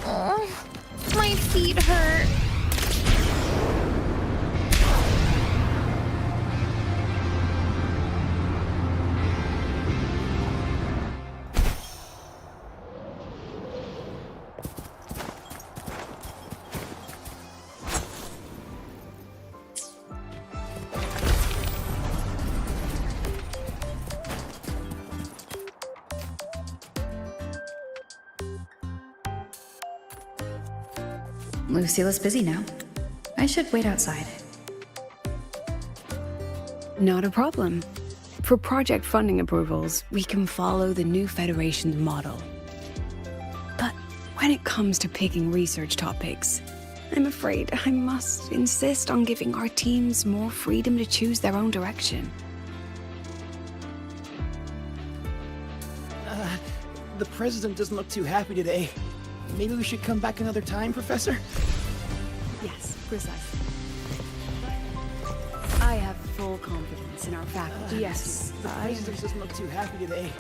Oh, my feet hurt. Lucilla's busy now. I should wait outside. Not a problem. For project funding approvals, we can follow the new Federation's model. But when it comes to picking research topics, I'm afraid I must insist on giving our teams more freedom to choose their own direction. The president doesn't look too happy today. Maybe we should come back another time, Professor? Yes, precisely. I have full confidence in our faculty. Yes, the president doesn't look too happy today.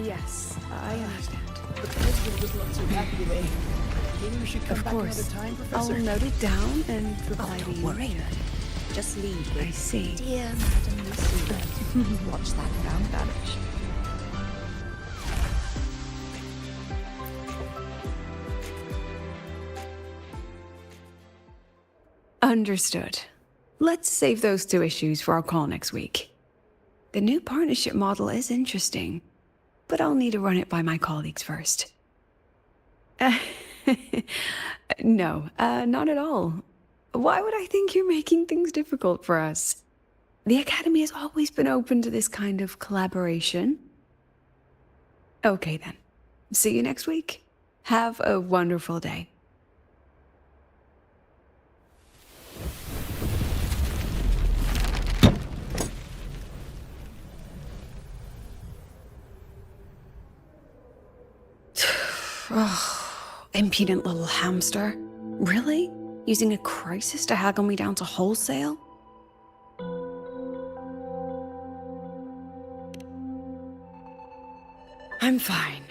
Yes, I understand. The president doesn't look too happy today. Maybe we should come Of back course. another time, I'll Professor? note it down and reply to Don't you worry. later. Just leave I with see. dear Madam Lucilla. Watch that crown vanish. Understood. Let's save those two issues for our call next week. The new partnership model is interesting, but I'll need to run it by my colleagues first. No, not at all. Why would I think you're making things difficult for us? The Academy has always been open to this kind of collaboration. Okay then. See you next week. Have a wonderful day. Oh, impudent little hamster. Really? Using a crisis to haggle me down to wholesale? I'm fine.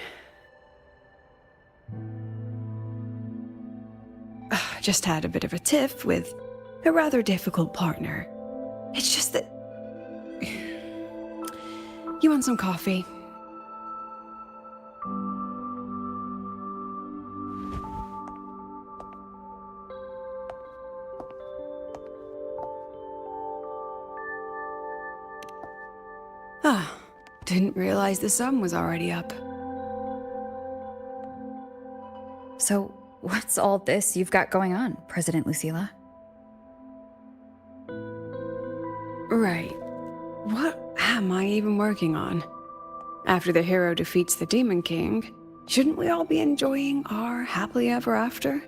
Just had a bit of a tiff with a rather difficult partner. It's just that... You want some coffee? Ah, didn't realize the sun was already up. So, what's all this you've got going on, President Lucilla? Right. What am I even working on? After the hero defeats the Demon King, shouldn't we all be enjoying our happily ever after?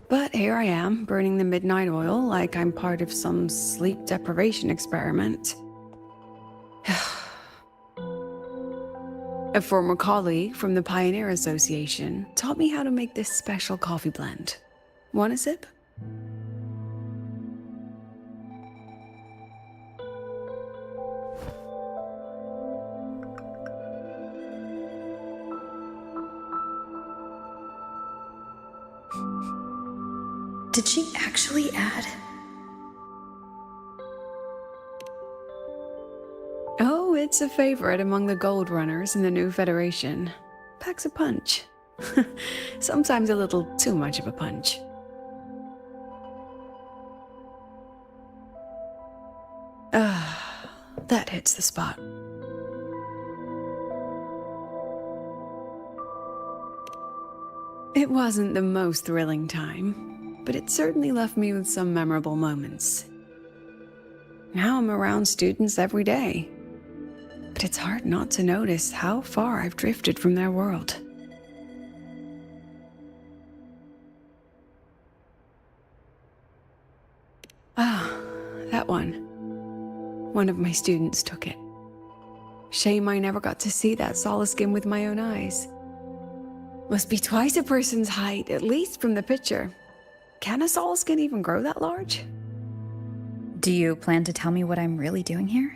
But here I am, burning the midnight oil like I'm part of some sleep deprivation experiment. A former colleague from the Pioneer Association taught me how to make this special coffee blend. Want a sip? Did she actually add? Oh, it's a favorite among the Gold Runners in the new Federation. Packs a punch. Sometimes a little too much of a punch. That hits the spot. It wasn't the most thrilling time, but it certainly left me with some memorable moments. Now I'm around students every day, but it's hard not to notice how far I've drifted from their world. That one. One of my students took it. Shame I never got to see that solace skin with my own eyes. Must be twice a person's height, at least from the picture. Can a solace skin even grow that large? Do you plan to tell me what I'm really doing here?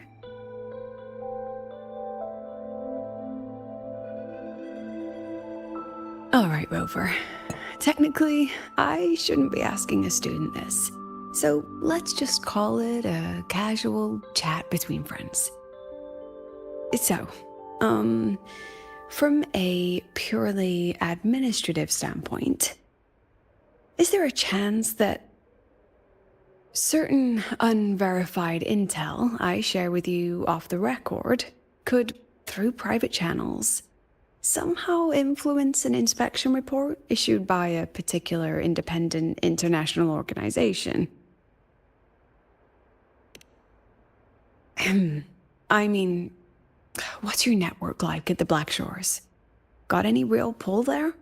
All right, Rover. Technically, I shouldn't be asking a student this. So let's just call it a casual chat between friends. So, from a purely administrative standpoint, is there a chance that certain unverified intel I share with you off the record could, through private channels, somehow influence an inspection report issued by a particular independent international organization? I mean, what's your network like at the Black Shores? Got any real pull there?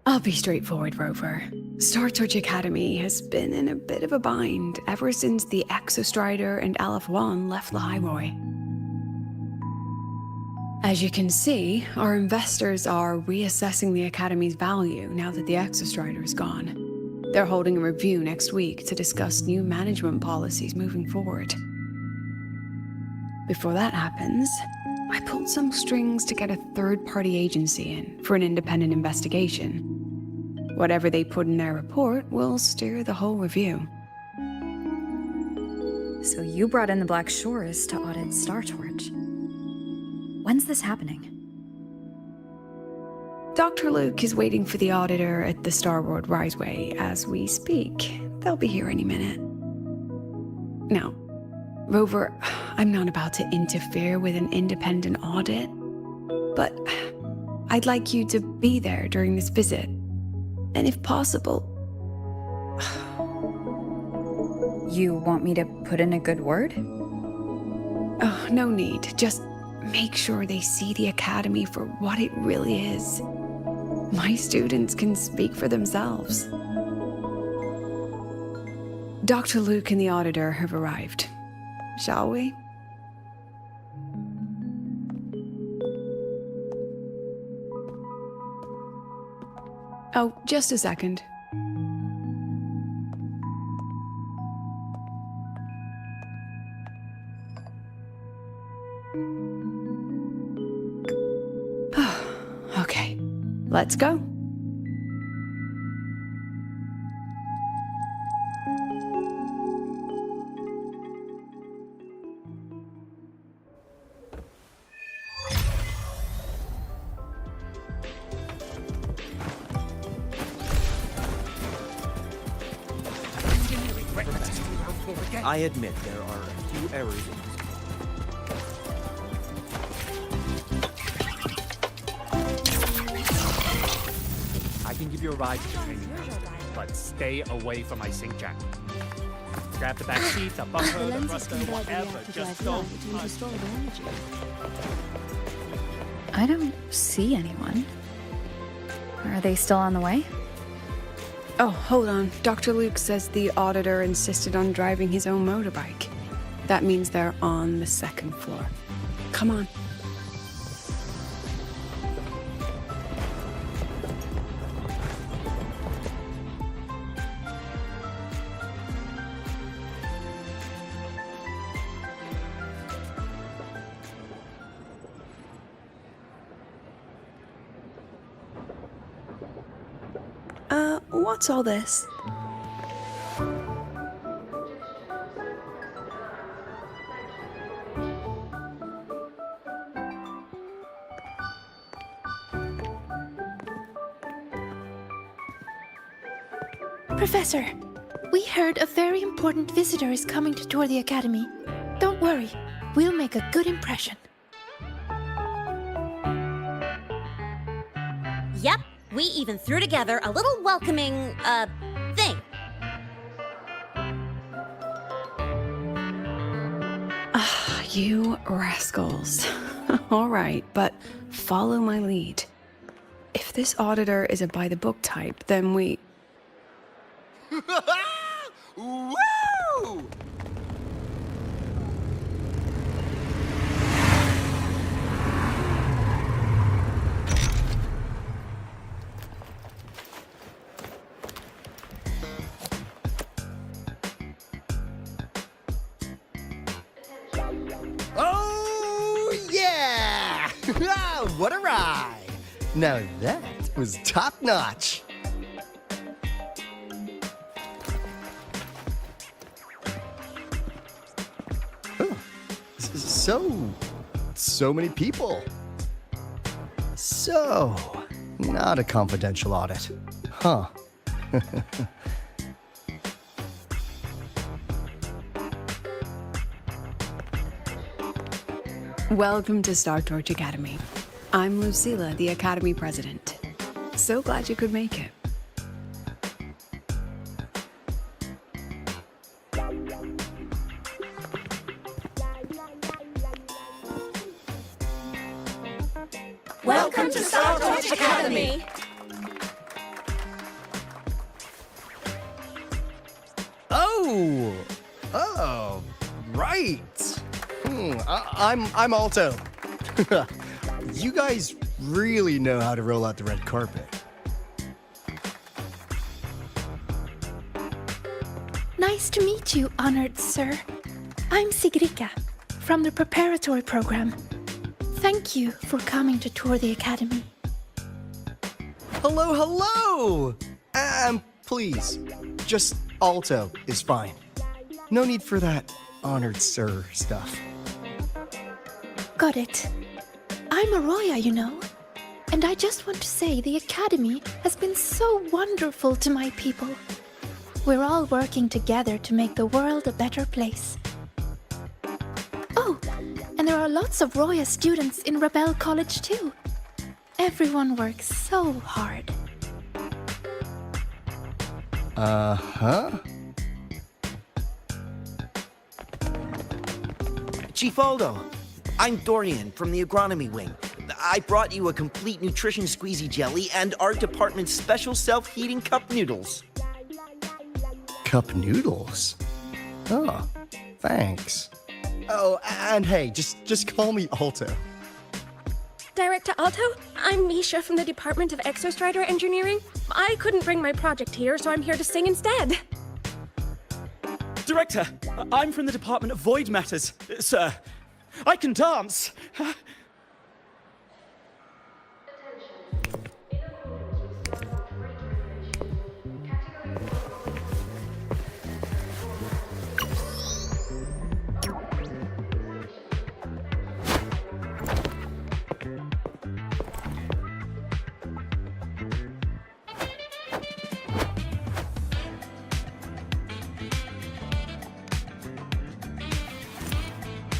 I'll be straightforward, Rover. Star Touch Academy has been in a bit of a bind ever since the Exostrider and Aleph 1 left the Highway. As you can see, our investors are reassessing the Academy's value now that the Exostrider is gone. They're holding a review next week to discuss new management policies moving forward. Before that happens, I pulled some strings to get a third-party agency in for an independent investigation. Whatever they put in their report will steer the whole review. So you brought in the Black Shores to audit Star Torch. When's this happening? Dr. Luke is waiting for the auditor at the Starboard Riseway as we speak. They'll be here any minute. Now, Rover, I'm not about to interfere with an independent audit, but I'd like you to be there during this visit. And if possible... You want me to put in a good word? Oh, no need. Just make sure they see the Academy for what it really is. My students can speak for themselves. Dr. Luke and the auditor have arrived. Shall we? Oh, just a second. Okay, let's go. I admit there are a few errors in this. I can give you a ride to the training grounds, but stay away from my sink jack. Grab the back seat, the bumper, the thruster, whatever. Just don't touch. I don't see anyone. Are they still on the way? Oh, hold on. Dr. Luke says the auditor insisted on driving his own motorbike. That means they're on the second floor. Come on. What's all this? Professor, we heard a very important visitor is coming to tour the academy. Don't worry, we'll make a good impression. Yep, we even threw together a little welcoming, thing. You rascals. All right, but follow my lead. If this auditor is a by-the-book type, then we... Woo! Oh, yeah! What a ride! Now that was top-notch. So many people. So, not a confidential audit. Huh. Welcome to Star Torch Academy. I'm Lucilla, the Academy President. So glad you could make it. Welcome to Star Torch Academy! Oh, right. I'm Alto. You guys really know how to roll out the red carpet. Nice to meet you, honored sir. I'm Sigrika, from the preparatory program. Thank you for coming to tour the academy. Hello! Please, just Alto is fine. No need for that honored sir stuff. Got it. I'm Arroya, you know. And I just want to say the academy has been so wonderful to my people. We're all working together to make the world a better place. Oh, and there are lots of Roya students in Rebel College too. Everyone works so hard. Uh-huh. Chief Aldo, I'm Dorian from the agronomy wing. I brought you a complete nutrition squeezy jelly and our department's special self-heating cup noodles. Cup noodles? Oh, thanks. Oh, and hey, just call me Alto. Director Alto, I'm Misha from the Department of Exostrider Engineering. I couldn't bring my project here, so I'm here to sing instead. Director, I'm from the Department of Void Matters. Sir, I can dance.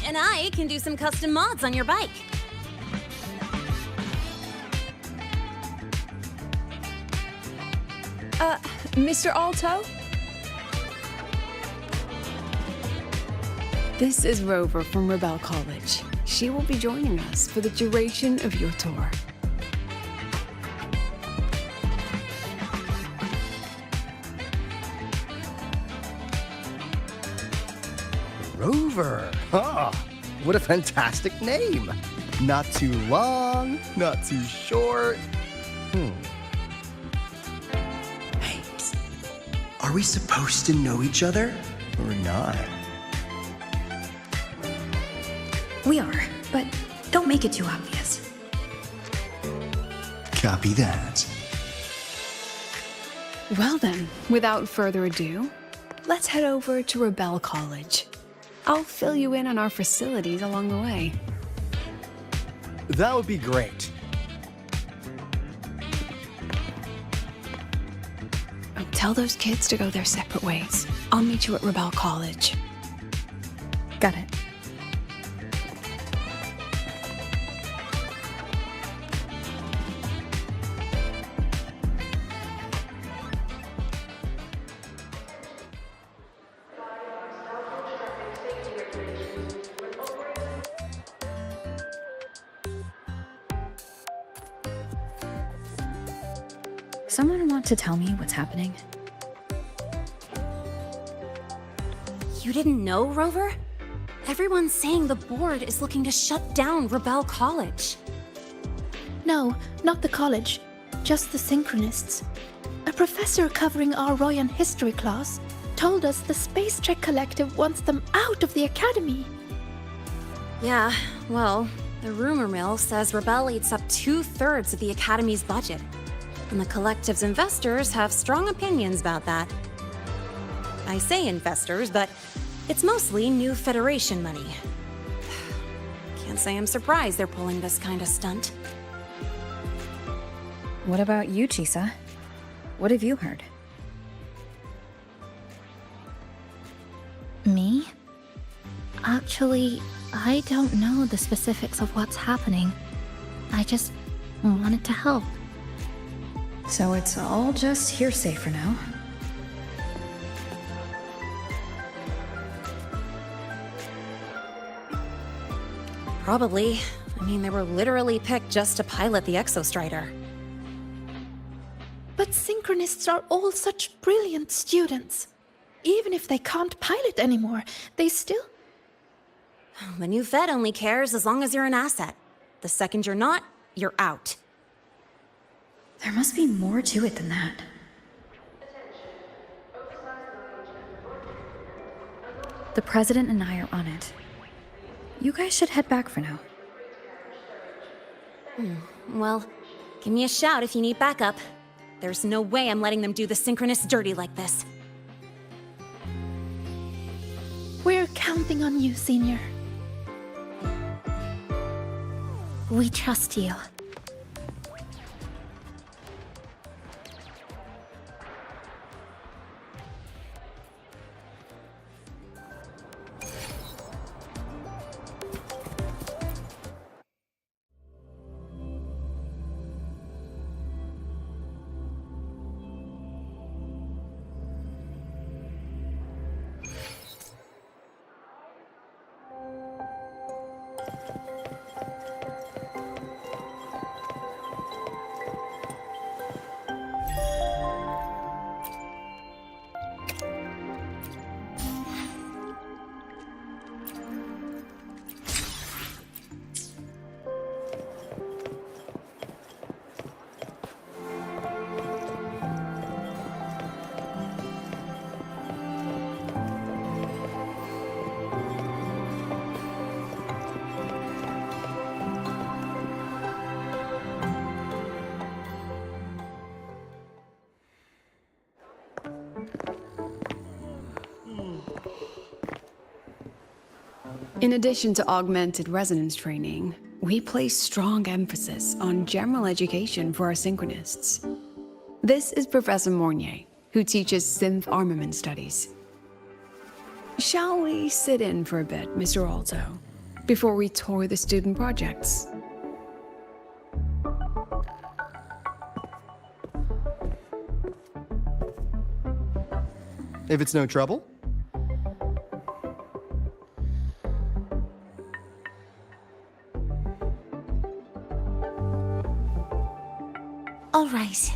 And I can do some custom mods on your bike. Mr. Alto? This is Rover from Rebel College. She will be joining us for the duration of your tour. Rover. Huh. What a fantastic name. Not too long, not too short. Hey, are we supposed to know each other or not? We are, but don't make it too obvious. Copy that. Well then, without further ado, let's head over to Rebel College. I'll fill you in on our facilities along the way. That would be great. Oh, tell those kids to go their separate ways. I'll meet you at Rebel College. Got it. Someone want to tell me what's happening? You didn't know, Rover? Everyone's saying the board is looking to shut down Rebel College. No, not the college, just the Synchronists. A professor covering our Royan history class told us the Space Trek Collective wants them out of the academy. Yeah, well, the rumor mill says Rebel eats up 2/3 of the academy's budget. And the collective's investors have strong opinions about that. I say investors, but it's mostly new Federation money. Can't say I'm surprised they're pulling this kind of stunt. What about you, Chisa? What have you heard? Me? Actually, I don't know the specifics of what's happening. I just wanted to help. So it's all just hearsay for now. Probably. I mean, they were literally picked just to pilot the Exostrider. But Synchronists are all such brilliant students. Even if they can't pilot anymore, they still... The new Fed only cares as long as you're an asset. The second you're not, you're out. There must be more to it than that. The president and I are on it. You guys should head back for now. Well, give me a shout if you need backup. There's no way I'm letting them do the Synchronists dirty like this. We're counting on you, Senior. We trust you. In addition to augmented resonance training, we place strong emphasis on general education for our Synchronists. This is Professor Mornier, who teaches synth armament studies. Shall we sit in for a bit, Mr. Alto, before we tour the student projects? If it's no trouble. All right.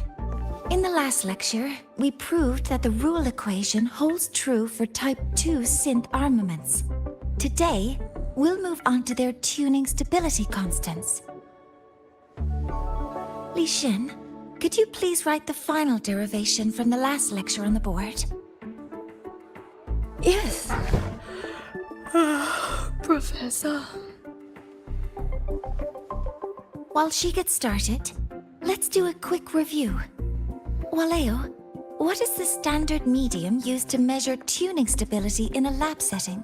In the last lecture, we proved that the rule equation holds true for Type 2 synth armaments. Today, we'll move on to their tuning stability constants. Li Xin, could you please write the final derivation from the last lecture on the board? Yes. Professor. While she gets started, let's do a quick review. Waleo, what is the standard medium used to measure tuning stability in a lab setting?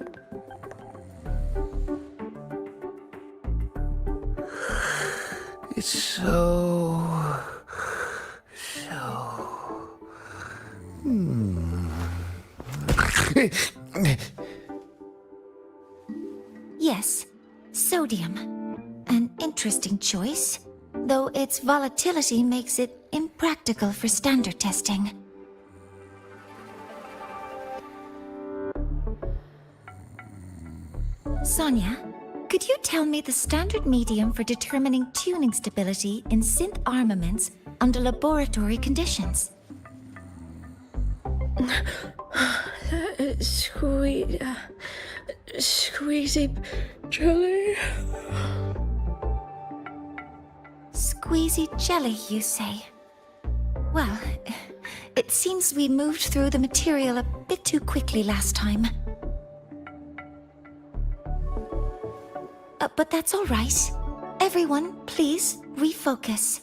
It's so... Yes, sodium. An interesting choice, though its volatility makes it impractical for standard testing. Sonia, could you tell me the standard medium for determining tuning stability in synth armaments under laboratory conditions? Squeezy jelly. Squeezy jelly, you say? Well, it seems we moved through the material a bit too quickly last time. But that's all right. Everyone, please refocus.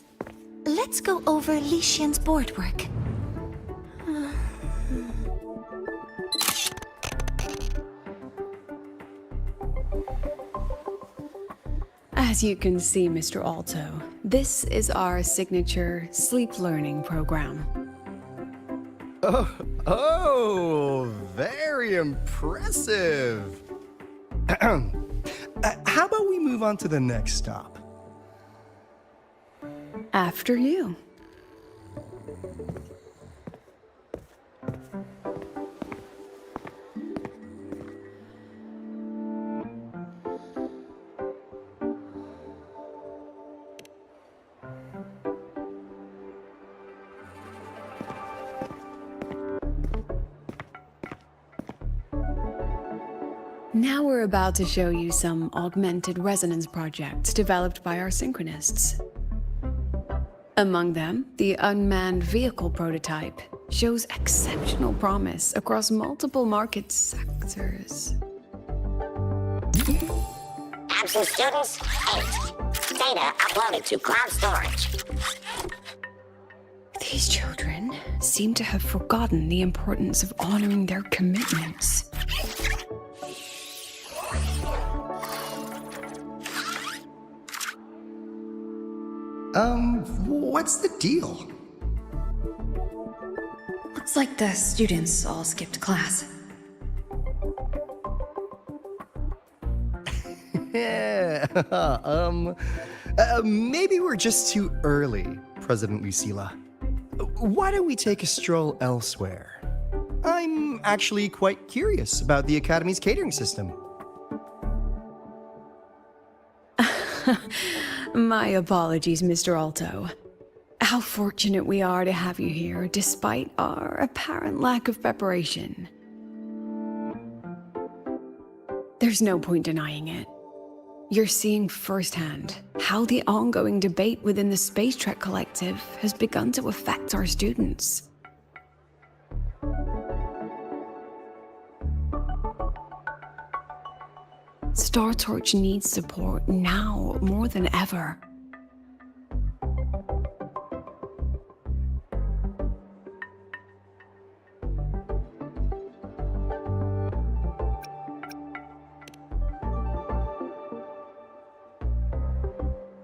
Let's go over Lycian's board work. As you can see, Mr. Alto, this is our signature sleep learning program. Oh, very impressive. How about we move on to the next stop? After you. Now we're about to show you some augmented resonance projects developed by our synchronists. Among them, the unmanned vehicle prototype shows exceptional promise across multiple market sectors. Absent students, 8. Data uploaded to cloud storage. These children seem to have forgotten the importance of honoring their commitments. What's the deal? Looks like the students all skipped class. Yeah, maybe we're just too early, President Lucilla. Why don't we take a stroll elsewhere? I'm actually quite curious about the Academy's catering system. My apologies, Mr. Alto. How fortunate we are to have you here, despite our apparent lack of preparation. There's no point denying it. You're seeing firsthand how the ongoing debate within the Space Trek Collective has begun to affect our students. Star Torch needs support now more than ever.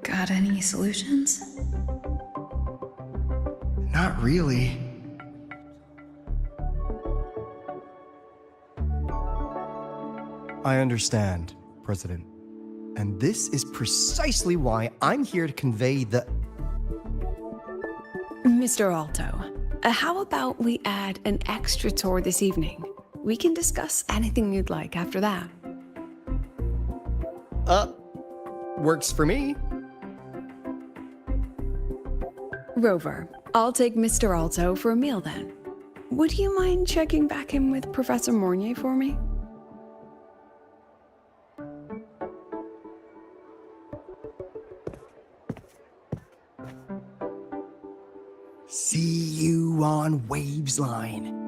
Got any solutions? Not really. I understand, President. And this is precisely why I'm here to convey the... Mr. Alto, how about we add an extra tour this evening? We can discuss anything you'd like after that. Works for me. Rover, I'll take Mr. Alto for a meal then. Would you mind checking back in with Professor Mornier for me? See you on Waves Line.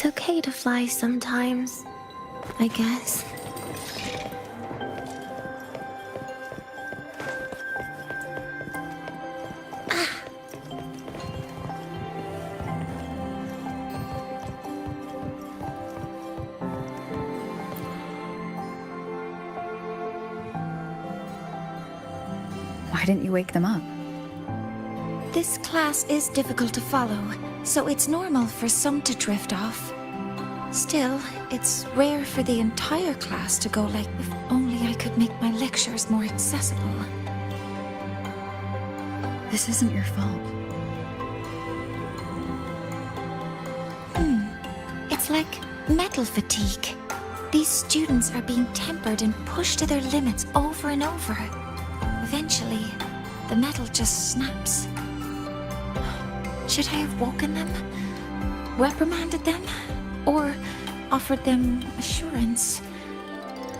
It's okay to fly sometimes, I guess. Why didn't you wake them up? This class is difficult to follow, so it's normal for some to drift off. Still, it's rare for the entire class to go like, if only I could make my lectures more accessible. This isn't your fault. It's like metal fatigue. These students are being tempered and pushed to their limits over and over. Eventually, the metal just snaps. Should I have woken them? Reprimanded them? Or offered them assurance?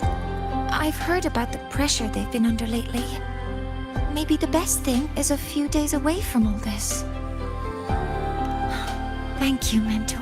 I've heard about the pressure they've been under lately. Maybe the best thing is a few days away from all this. Thank you, Mentor.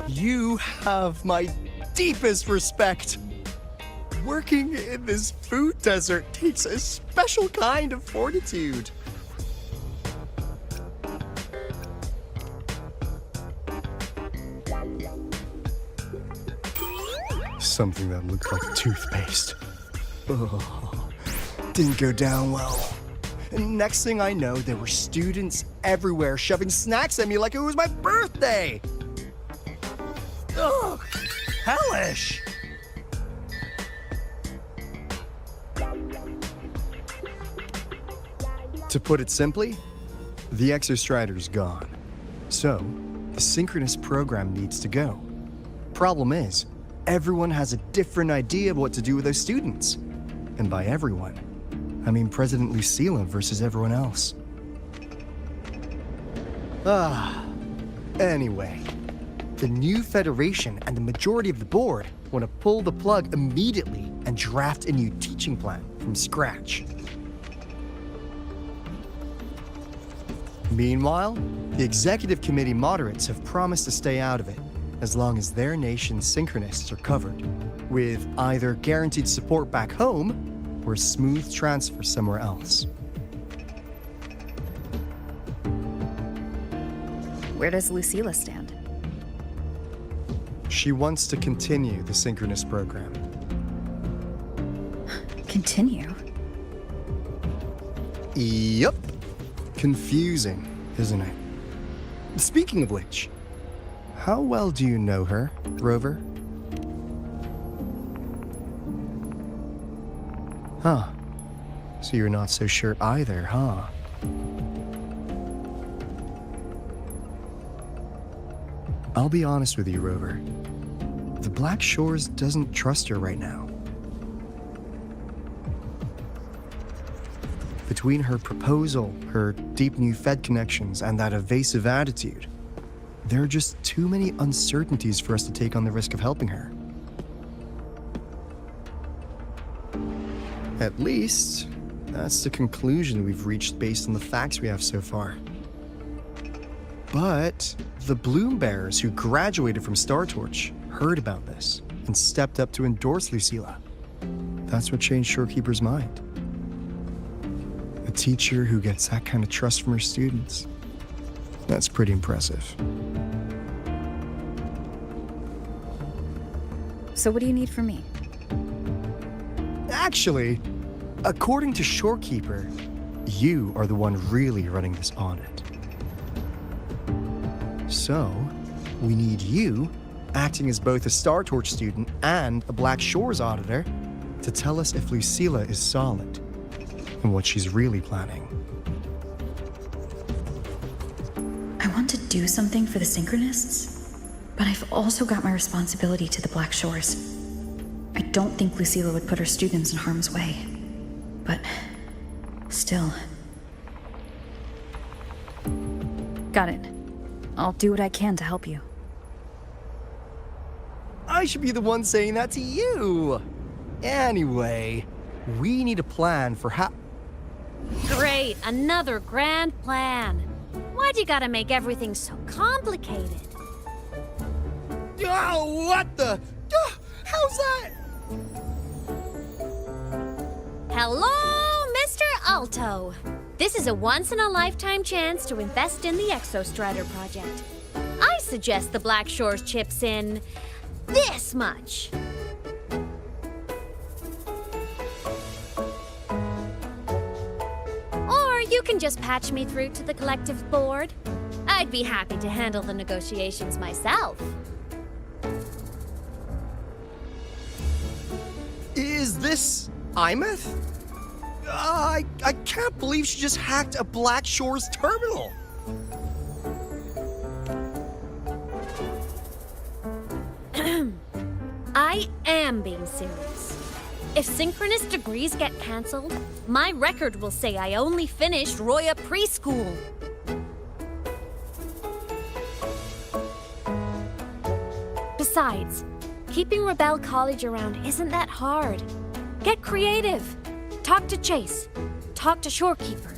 You have my deepest respect. Working in this food desert takes a special kind of fortitude. Something that looked like toothpaste. Oh, didn't go down well. And next thing I know, there were students everywhere shoving snacks at me like it was my birthday. Ugh, hellish. To put it simply, the Exostrider's gone. So, the synchronous program needs to go. Problem is, everyone has a different idea of what to do with those students. And by everyone, I mean President Lucilla versus everyone else. Anyway, the new Federation and the majority of the board want to pull the plug immediately and draft a new teaching plan from scratch. Meanwhile, the executive committee moderates have promised to stay out of it as long as their nation's synchronists are covered, with either guaranteed support back home or a smooth transfer somewhere else. Where does Lucilla stand? She wants to continue the synchronous program. Continue? Yup. Confusing, isn't it? Speaking of which, how well do you know her, Rover? Huh. So you're not so sure either, huh? I'll be honest with you, Rover. The Black Shores doesn't trust her right now. Between her proposal, her deep new Fed connections, and that evasive attitude, there are just too many uncertainties for us to take on the risk of helping her. least, that's the conclusion we've reached based on the facts we have so far. But the Bloom Bearers who graduated from Star Torch heard about this and stepped up to endorse Lucilla. That's what changed Shorekeeper's mind. A teacher who gets that kind of trust from her students. That's pretty impressive. So what do you need from me? Actually, according to Shorekeeper, you are the one really running this audit. So, we need you, acting as both a Star Torch student and a Black Shores auditor, to tell us if Lucilla is solid and what she's really planning. I want to do something for the Synchronists, but I've also got my responsibility to the Black Shores. I don't think Lucilla would put her students in harm's way, but still. Got it. I'll do what I can to help you. I should be the one saying that to you. Anyway, we need a plan for how... Great, another grand plan. Why'd you gotta make everything so complicated? Oh, what the... how's that? Hello, Mr. Alto. This is a once-in-a-lifetime chance to invest in the Exostrider project. I suggest the Black Shores chips in this much. Or you can just patch me through to the collective board. I'd be happy to handle the negotiations myself. Is this Imeth? I can't believe she just hacked a Black Shores terminal. I am being serious. If synchronous degrees get cancelled, my record will say I only finished Roya preschool. Besides, keeping Rebel College around isn't that hard. Get creative. Talk to Chase. Talk to Shorekeeper.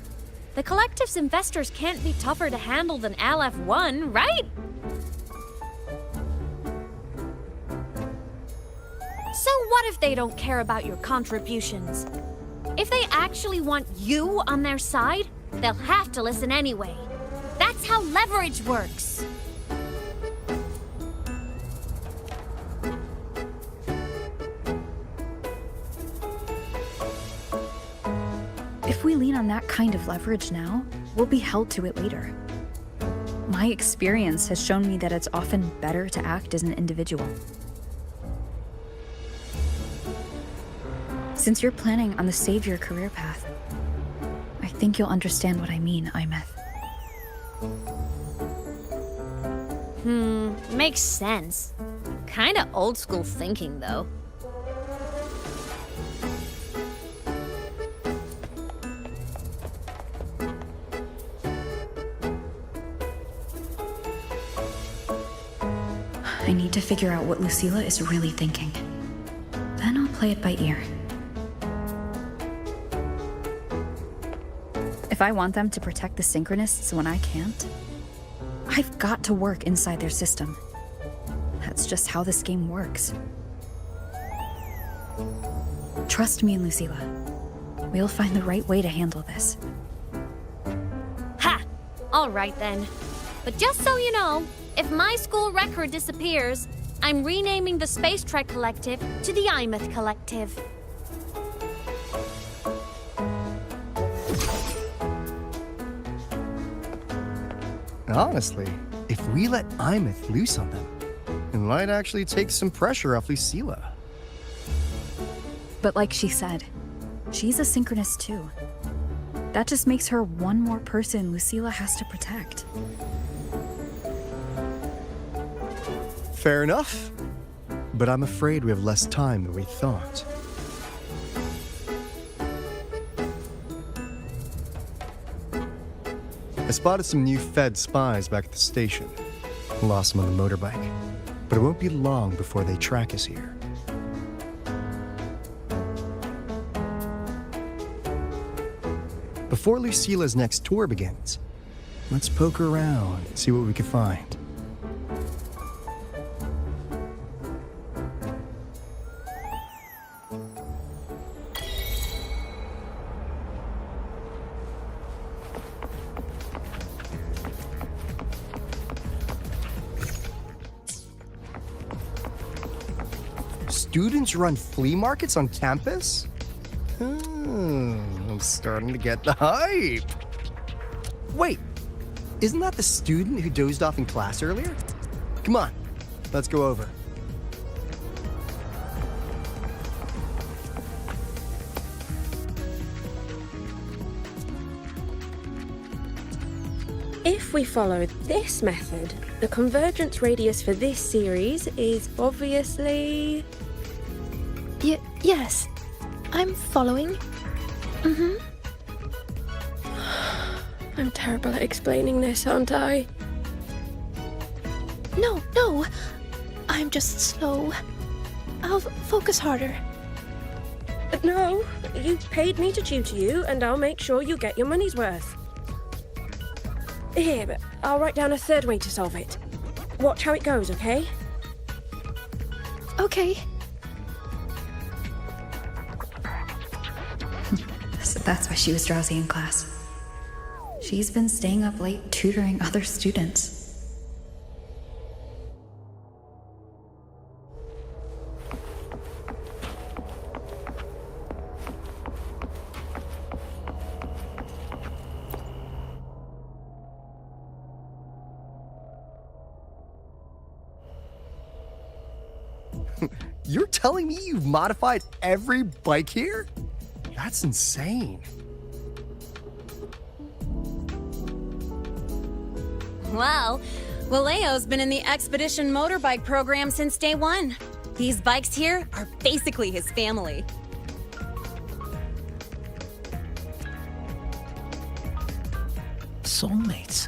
The Collective's investors can't be tougher to handle than LF1, right? So what if they don't care about your contributions? If they actually want you on their side, they'll have to listen anyway. That's how leverage works. If we lean on that kind of leverage now, we'll be held to it later. My experience has shown me that it's often better to act as an individual. Since you're planning on the savior career path, I think you'll understand what I mean, Imeth. Makes sense. Kinda old school thinking, though. I need to figure out what Lucilla is really thinking. Then I'll play it by ear. If I want them to protect the Synchronists when I can't, I've got to work inside their system. That's just how this game works. Trust me, Lucilla. We'll find the right way to handle this. Ha! All right then. But just so you know, if my school record disappears, I'm renaming the Space Trek Collective to the Imeth Collective. Honestly, if we let Imeth loose on them, it might actually take some pressure off Lucilla. But like she said, she's a synchronist too. That just makes her one more person Lucilla has to protect. Fair enough, but I'm afraid we have less time than we thought. I spotted some new Fed spies back at the station. Lost them on the motorbike, but it won't be long before they track us here. Before Lucilla's next tour begins, let's poke around and see what we can find. Students run flea markets on campus? I'm starting to get the hype. Wait, isn't that the student who dozed off in class earlier? Come on, let's go over. If we follow this method, the convergence radius for this series is obviously... Yes, I'm following. I'm terrible at explaining this, aren't I? No, I'm just slow. I'll focus harder. No, you paid me to tutor you, and I'll make sure you get your money's worth. Here, but I'll write down a third way to solve it. Watch how it goes, okay? Okay. So that's why she was drowsy in class. She's been staying up late tutoring other students. You're telling me you've modified every bike here? That's insane. Wow. Waleo's been in the Expedition motorbike program since day one. These bikes here are basically his family. Soulmates.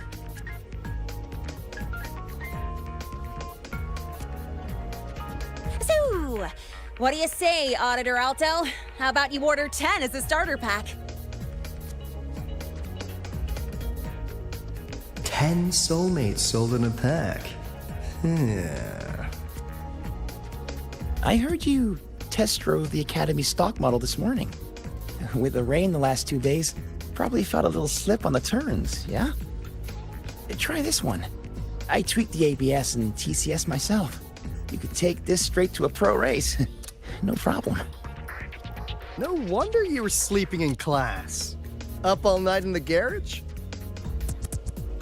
So, what do you say, Auditor Alto? How about you order 10 as a starter pack? 10 soulmates sold in a pack. Yeah. I heard you test drove the Academy stock model this morning. With the rain the last 2 days, probably felt a little slip on the turns, yeah? Try this one. I tweaked the ABS and TCS myself. You could take this straight to a pro race. No problem. No wonder you were sleeping in class. Up all night in the garage?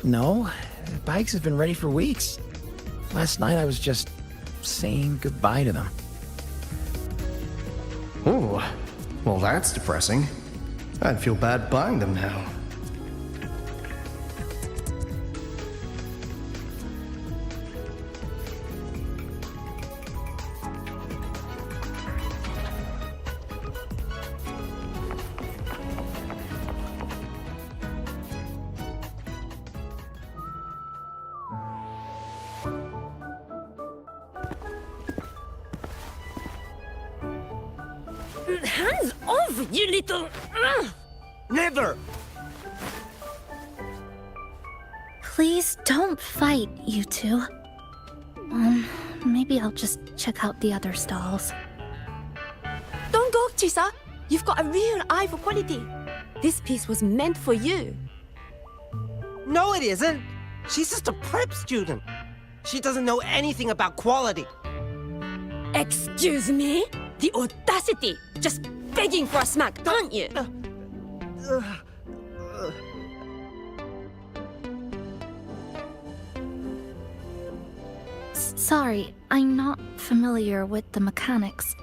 No, bikes have been ready for weeks. Last night I was just saying goodbye to them. Oh, well that's depressing. I'd feel bad buying them now. Hands off, you little... Never! Please don't fight, you two. Maybe I'll just check out the other stalls. Don't go, Chisa. You've got a real eye for quality. This piece was meant for you. No, it isn't. She's just a prep student. She doesn't know anything about quality. Excuse me? The audacity! Just begging for a smack, aren't you? Sorry, I'm not familiar with the mechanics,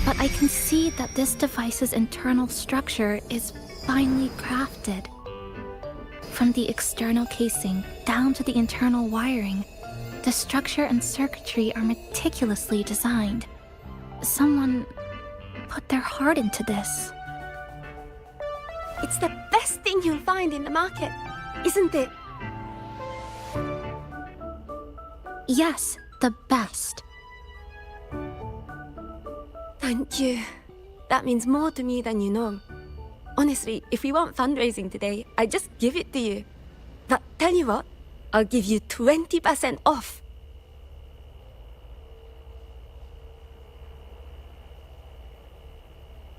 but I can see that this device's internal structure is finely crafted. From the external casing down to the internal wiring, the structure and circuitry are meticulously designed. Someone put their heart into this. It's the best thing you'll find in the market, isn't it? Yes, the best. Thank you. That means more to me than you know. Honestly, if we want fundraising today, I'd just give it to you. But tell you what, I'll give you 20% off.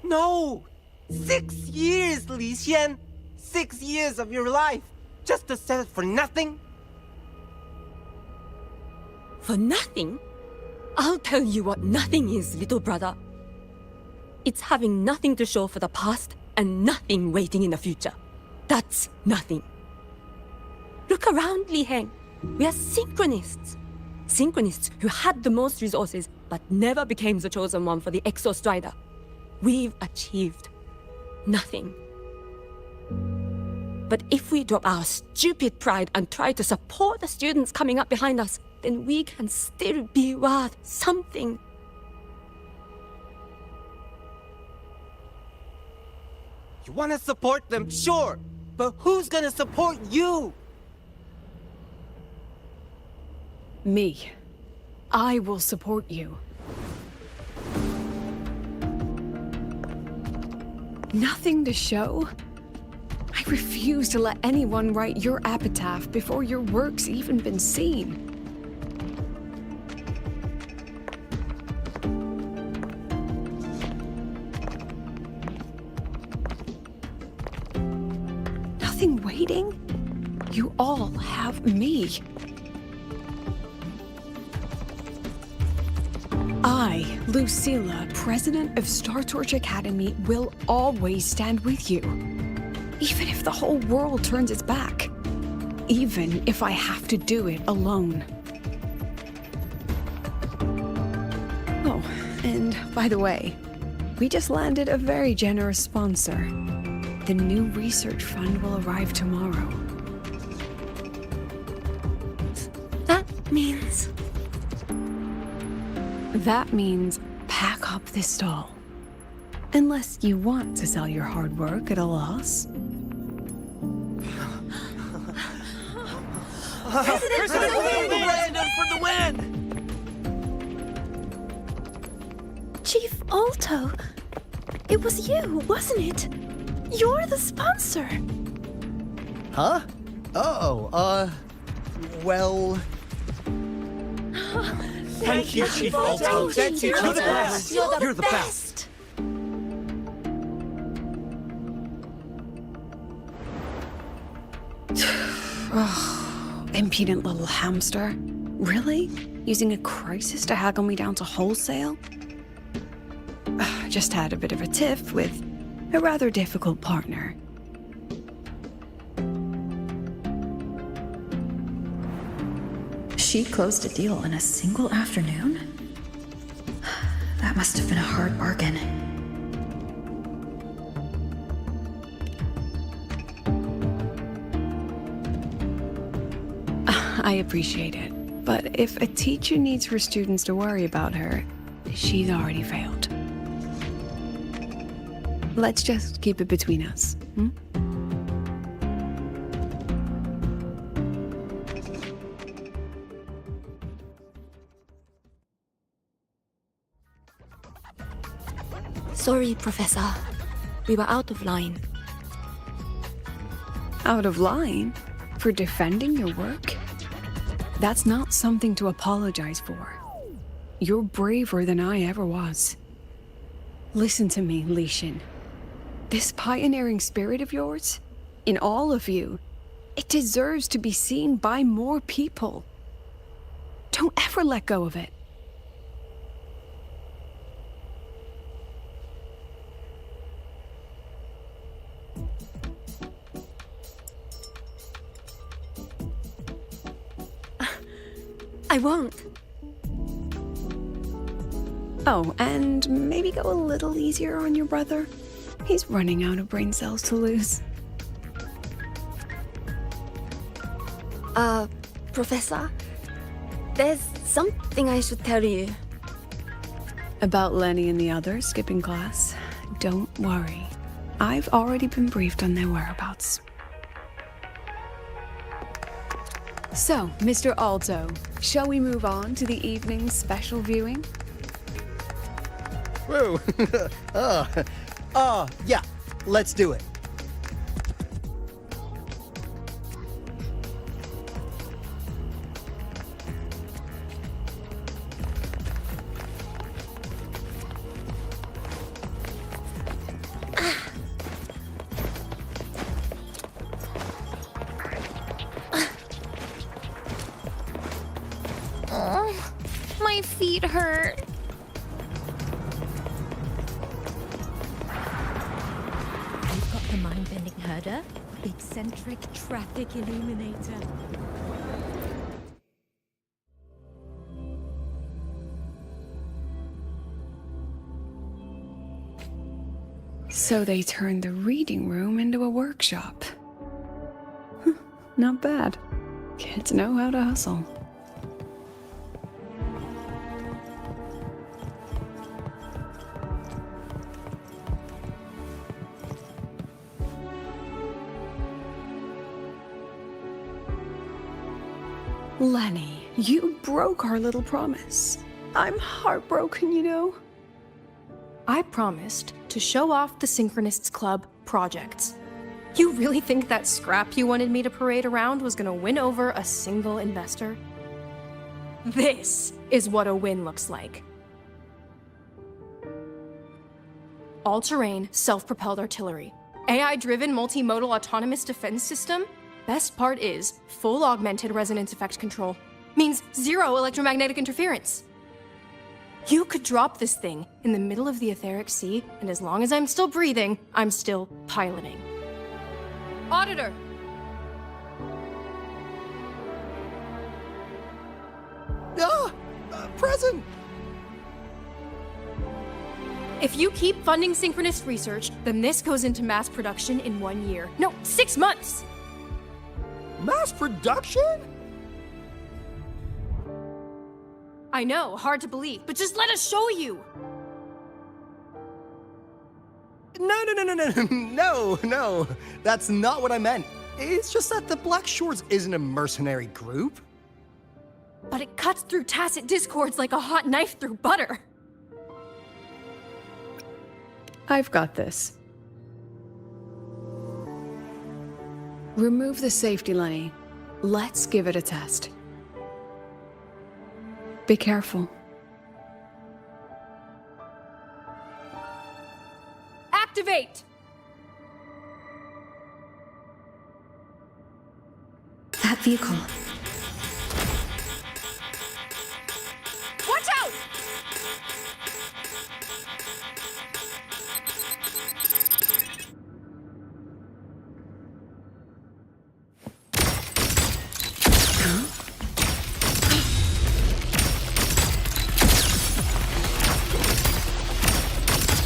No! 6 years, Li Xian! 6 years of your life, just to sell it for nothing? For nothing? I'll tell you what nothing is, little brother. It's having nothing to show for the past and nothing waiting in the future. That's nothing. Look around, Li Heng. We are synchronists. Synchronists who had the most resources but never became the chosen one for the Exo Strider. We've achieved nothing. But if we drop our stupid pride and try to support the students coming up behind us, then we can still be worth something. You want to support them, sure, but who's gonna support you? Me. I will support you. Nothing to show? I refuse to let anyone write your epitaph before your work's even been seen. Nothing waiting? You all have me. I, Lucilla, president of Star Torch Academy, will always stand with you. Even if the whole world turns its back. Even if I have to do it alone. Oh, and by the way, we just landed a very generous sponsor. The new research fund will arrive tomorrow. That means... That means pack up this stall. Unless you want to sell your hard work at a loss. President for the win! Chief Alto, it was you, wasn't it? You're the sponsor. Huh? Oh, well... Thank you, Chief Alto. Thank you. You're the best. You're the best. Oh, impudent little hamster. Really? Using a crisis to haggle me down to wholesale? Just had a bit of a tiff with a rather difficult partner. She closed a deal in a single afternoon? That must have been a hard bargain. I appreciate it, but if a teacher needs her students to worry about her, she's already failed. Let's just keep it between us, hmm? Sorry, Professor. We were out of line. Out of line? For defending your work? That's not something to apologize for. You're braver than I ever was. Listen to me, Li Xin. This pioneering spirit of yours, in all of you, it deserves to be seen by more people. Don't ever let go of it. I won't. Oh, and maybe go a little easier on your brother. He's running out of brain cells to lose. Professor? There's something I should tell you. About Lenny and the others skipping class? Don't worry. I've already been briefed on their whereabouts. So, Mr. Alto, shall we move on to the evening's special viewing? Whoa. Yeah. let's do it. Oh, my feet hurt. You've got the mind-bending herder, the eccentric traffic illuminator. So they turned the reading room into a workshop. Not bad. Kids know how to hustle. Lenny, you broke our little promise. I'm heartbroken, you know. I promised to show off the Synchronists Club projects. You really think that scrap you wanted me to parade around was gonna win over a single investor? This is what a win looks like. All-terrain, self-propelled artillery. AI-driven multimodal autonomous defense system. Best part is full augmented resonance effect control. Means zero electromagnetic interference. You could drop this thing in the middle of the etheric sea, and as long as I'm still breathing, I'm still piloting. Auditor! Present! If you keep funding synchronous research, then this goes into mass production in 1 year. No, 6 months! Mass production? I know, hard to believe, but just let us show you! No. That's not what I meant. It's just that the Black Shores isn't a mercenary group. But it cuts through tacit discords like a hot knife through butter. I've got this. Remove the safety, Lenny. Let's give it a test. Be careful. Activate! That vehicle. Watch out!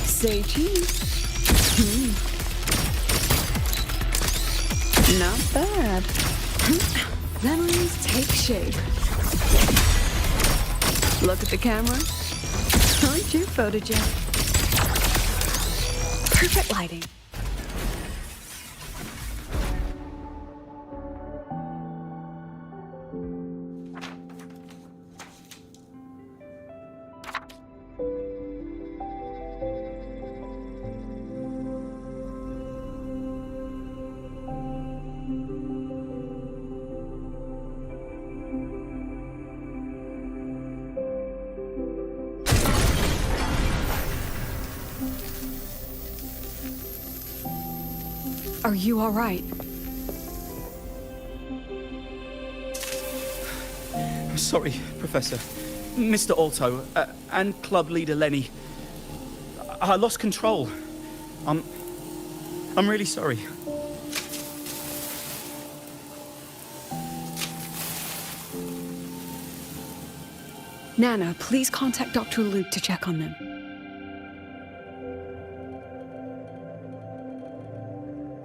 Say cheese. Not bad. Memories take shape. Look at the camera. Aren't you photogenic? Perfect lighting. Are you all right? I'm sorry, Professor. Mr. Alto, and club leader Lenny. I lost control. I'm really sorry. Nana, please contact Dr. Luke to check on them.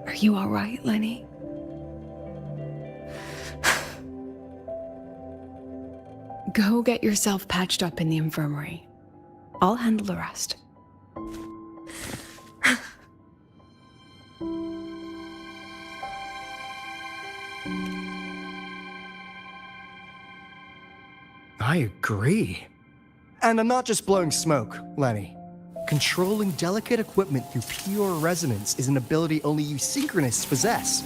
Are you all right, Lenny? Go get yourself patched up in the infirmary. I'll handle the rest. I agree. And I'm not just blowing smoke, Lenny. Controlling delicate equipment through pure resonance is an ability only you synchronists possess.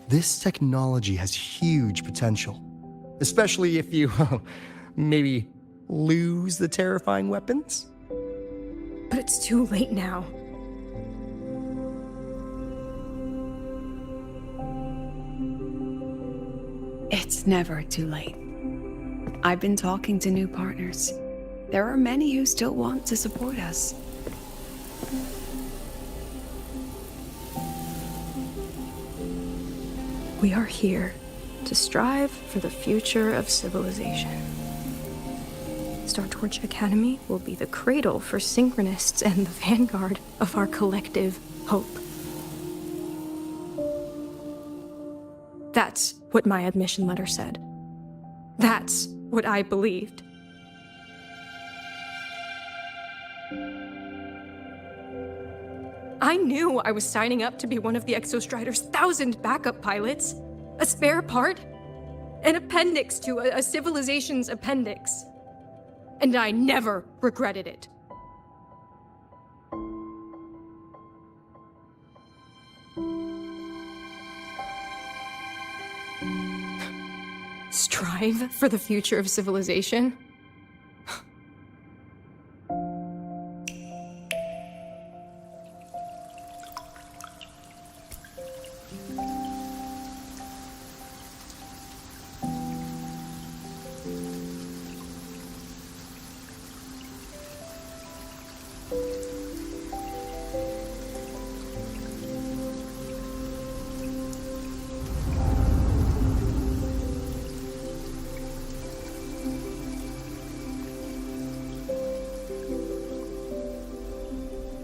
This technology has huge potential, especially if you, maybe, lose the terrifying weapons? But it's too late now. It's never too late. I've been talking to new partners. There are many who still want to support us. We are here to strive for the future of civilization. Startorch Academy will be the cradle for synchronists and the vanguard of our collective hope. That's what my admission letter said. That's what I believed. I knew I was signing up to be one of the Exostrider's 1,000 backup pilots. A spare part. An appendix to a civilization's appendix. And I never regretted it. Strive for the future of civilization?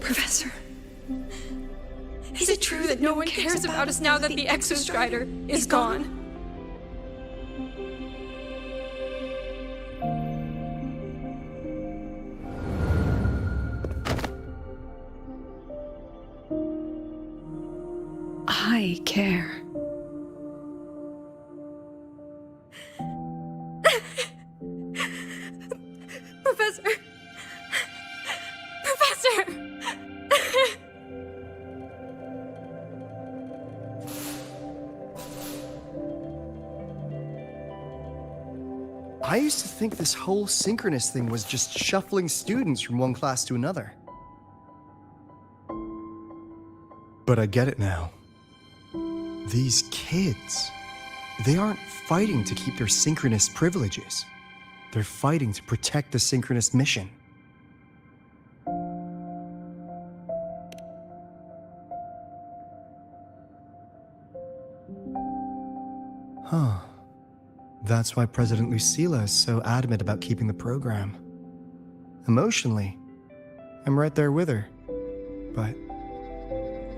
Professor, is it true that no one cares about us now that the Exostrider is gone? I care. Professor! Professor! I used to think this whole synchronous thing was just shuffling students from one class to another. But I get it now. These kids, they aren't fighting to keep their synchronous privileges. They're fighting to protect the synchronous mission. Huh. That's why President Lucilla is so adamant about keeping the program. Emotionally, I'm right there with her. But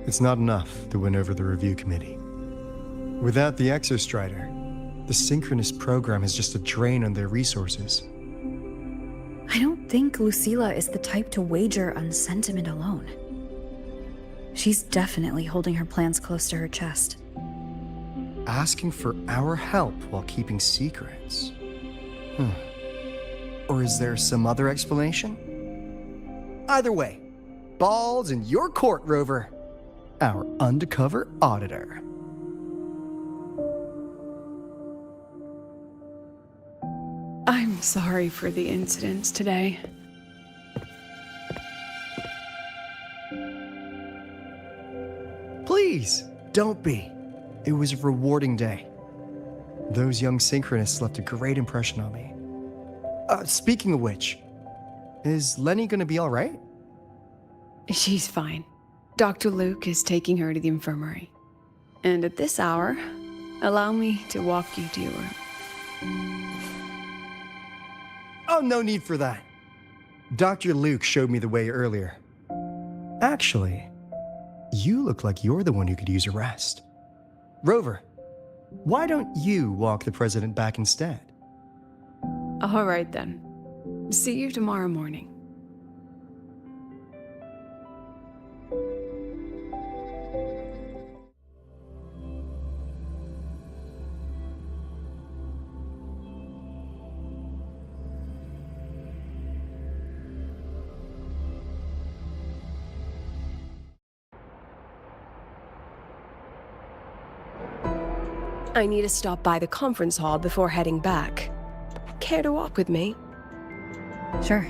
it's not enough to win over the review committee. Without the Exostrider, the synchronous program is just a drain on their resources. I don't think Lucilla is the type to wager on sentiment alone. She's definitely holding her plans close to her chest. Asking for our help while keeping secrets. Or is there some other explanation? Either way, ball's in your court, Rover. Our undercover auditor. I'm sorry for the incidents today. Please, don't be. It was a rewarding day. Those young synchronists left a great impression on me. Speaking of which, is Lenny gonna be all right? She's fine. Dr. Luke is taking her to the infirmary. And at this hour, allow me to walk you to your room. Oh, no need for that. Dr. Luke showed me the way earlier. Actually, you look like you're the one who could use a rest. Rover, why don't you walk the president back instead? All right then. See you tomorrow morning. I need to stop by the conference hall before heading back. Care to walk with me? Sure.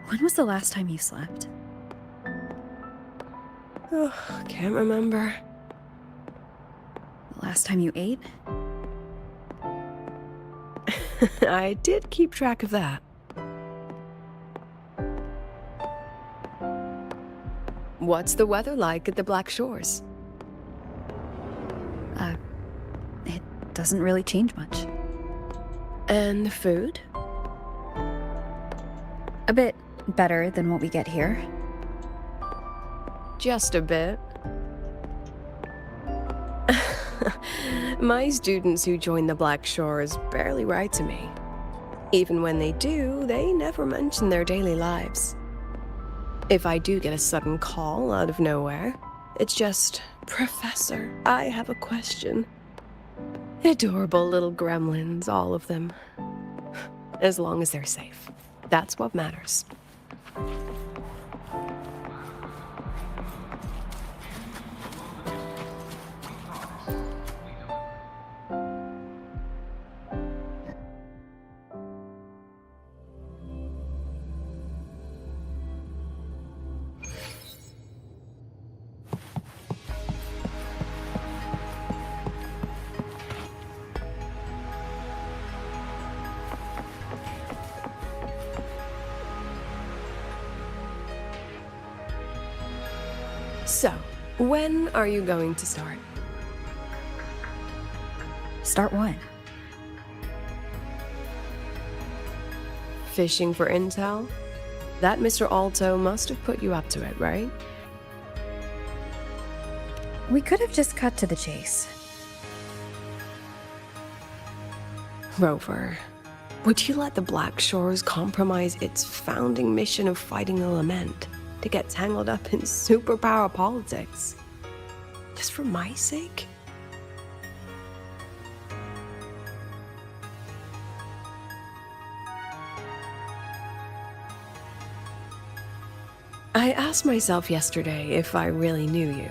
When was the last time you slept? Can't remember. The last time you ate? I did keep track of that. What's the weather like at the Black Shores? It doesn't really change much. And the food? A bit better than what we get here. Just a bit. My students who join the Black Shores barely write to me. Even when they do, they never mention their daily lives. If I do get a sudden call out of nowhere, it's just, "Professor, I have a question." Adorable little gremlins, all of them. As long as they're safe. That's what matters. So, when are you going to start? Start what? Fishing for intel? That Mr. Alto must have put you up to it, right? We could have just cut to the chase. Rover, would you let the Black Shores compromise its founding mission of fighting the Lament to get tangled up in superpower politics? Just for my sake? I asked myself yesterday if I really knew you.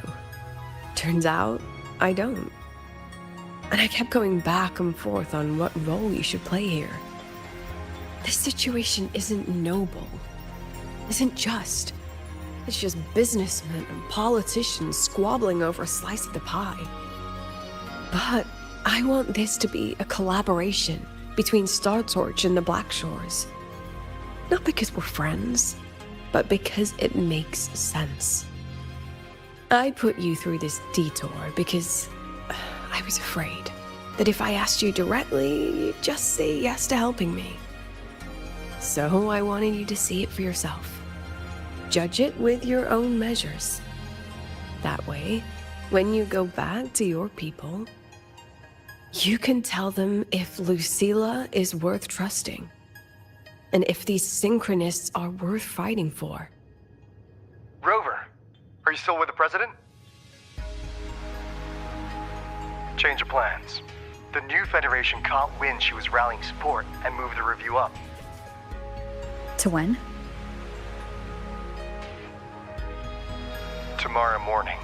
Turns out, I don't. And I kept going back and forth on what role you should play here. This situation isn't noble, isn't just. It's just businessmen and politicians squabbling over a slice of the pie. But I want this to be a collaboration between Star Torch and the Black Shores. Not because we're friends, but because it makes sense. I put you through this detour because I was afraid that if I asked you directly, you'd just say yes to helping me. So I wanted you to see it for yourself. Judge it with your own measures. That way, when you go back to your people, you can tell them if Lucilla is worth trusting, and if these synchronists are worth fighting for. Rover, are you still with the President? Change of plans. The new Federation caught wind she was rallying support and moved the review up. To when? Tomorrow morning.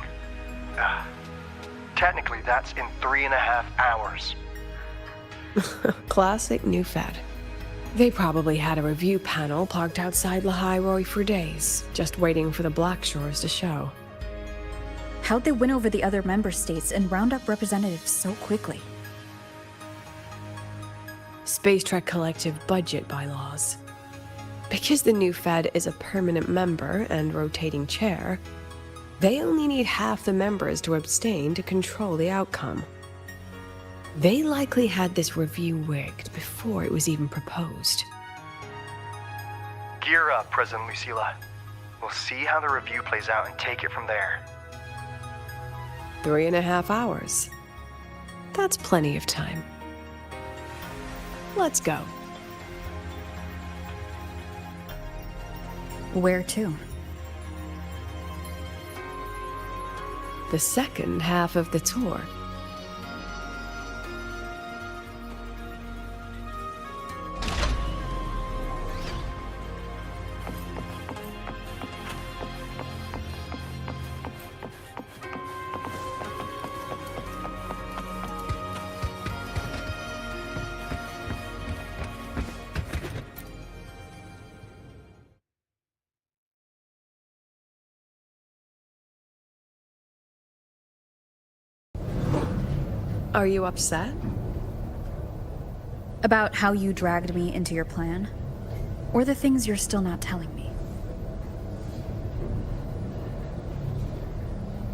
Technically, that's in 3.5 hours. Classic New Fed. They probably had a review panel parked outside Lahai for days, just waiting for the Black Shores to show. How'd they win over the other member states and round up representatives so quickly? Space Trek Collective budget bylaws. Because the New Fed is a permanent member and rotating chair, they only need half the members to abstain to control the outcome. They likely had this review rigged before it was even proposed. Gear up, President Lucilla. We'll see how the review plays out and take it from there. 3.5 hours. That's plenty of time. Let's go. Where to? the second half of the tour. Are you upset? About how you dragged me into your plan? Or the things you're still not telling me?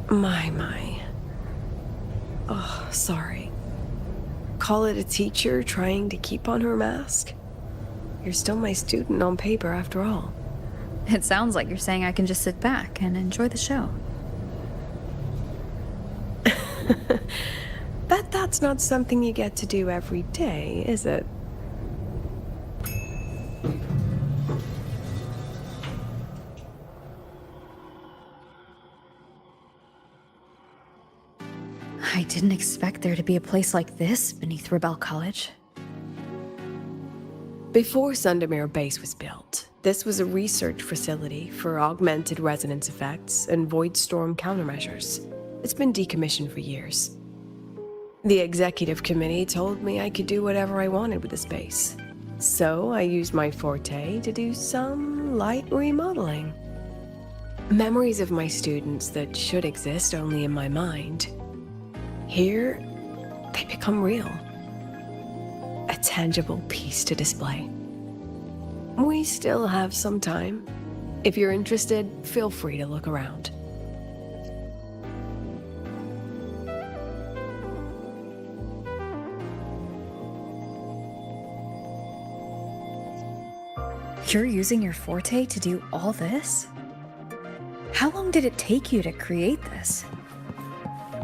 My. Oh, sorry. Call it a teacher trying to keep on her mask? You're still my student on paper after all. It sounds like you're saying I can just sit back and enjoy the show. Bet that's not something you get to do every day, is it? I didn't expect there to be a place like this beneath Rebel College. Before Sundermere Base was built, this was a research facility for augmented resonance effects and void storm countermeasures. It's been decommissioned for years. The executive committee told me I could do whatever I wanted with the space. So I used my forte to do some light remodeling. Memories of my students that should exist only in my mind. Here, they become real. A tangible piece to display. We still have some time. If you're interested, feel free to look around. You're using your forte to do all this? How long did it take you to create this?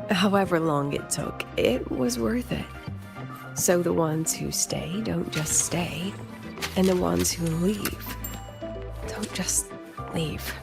However long it took, it was worth it. So the ones who stay don't just stay, and the ones who leave don't just leave.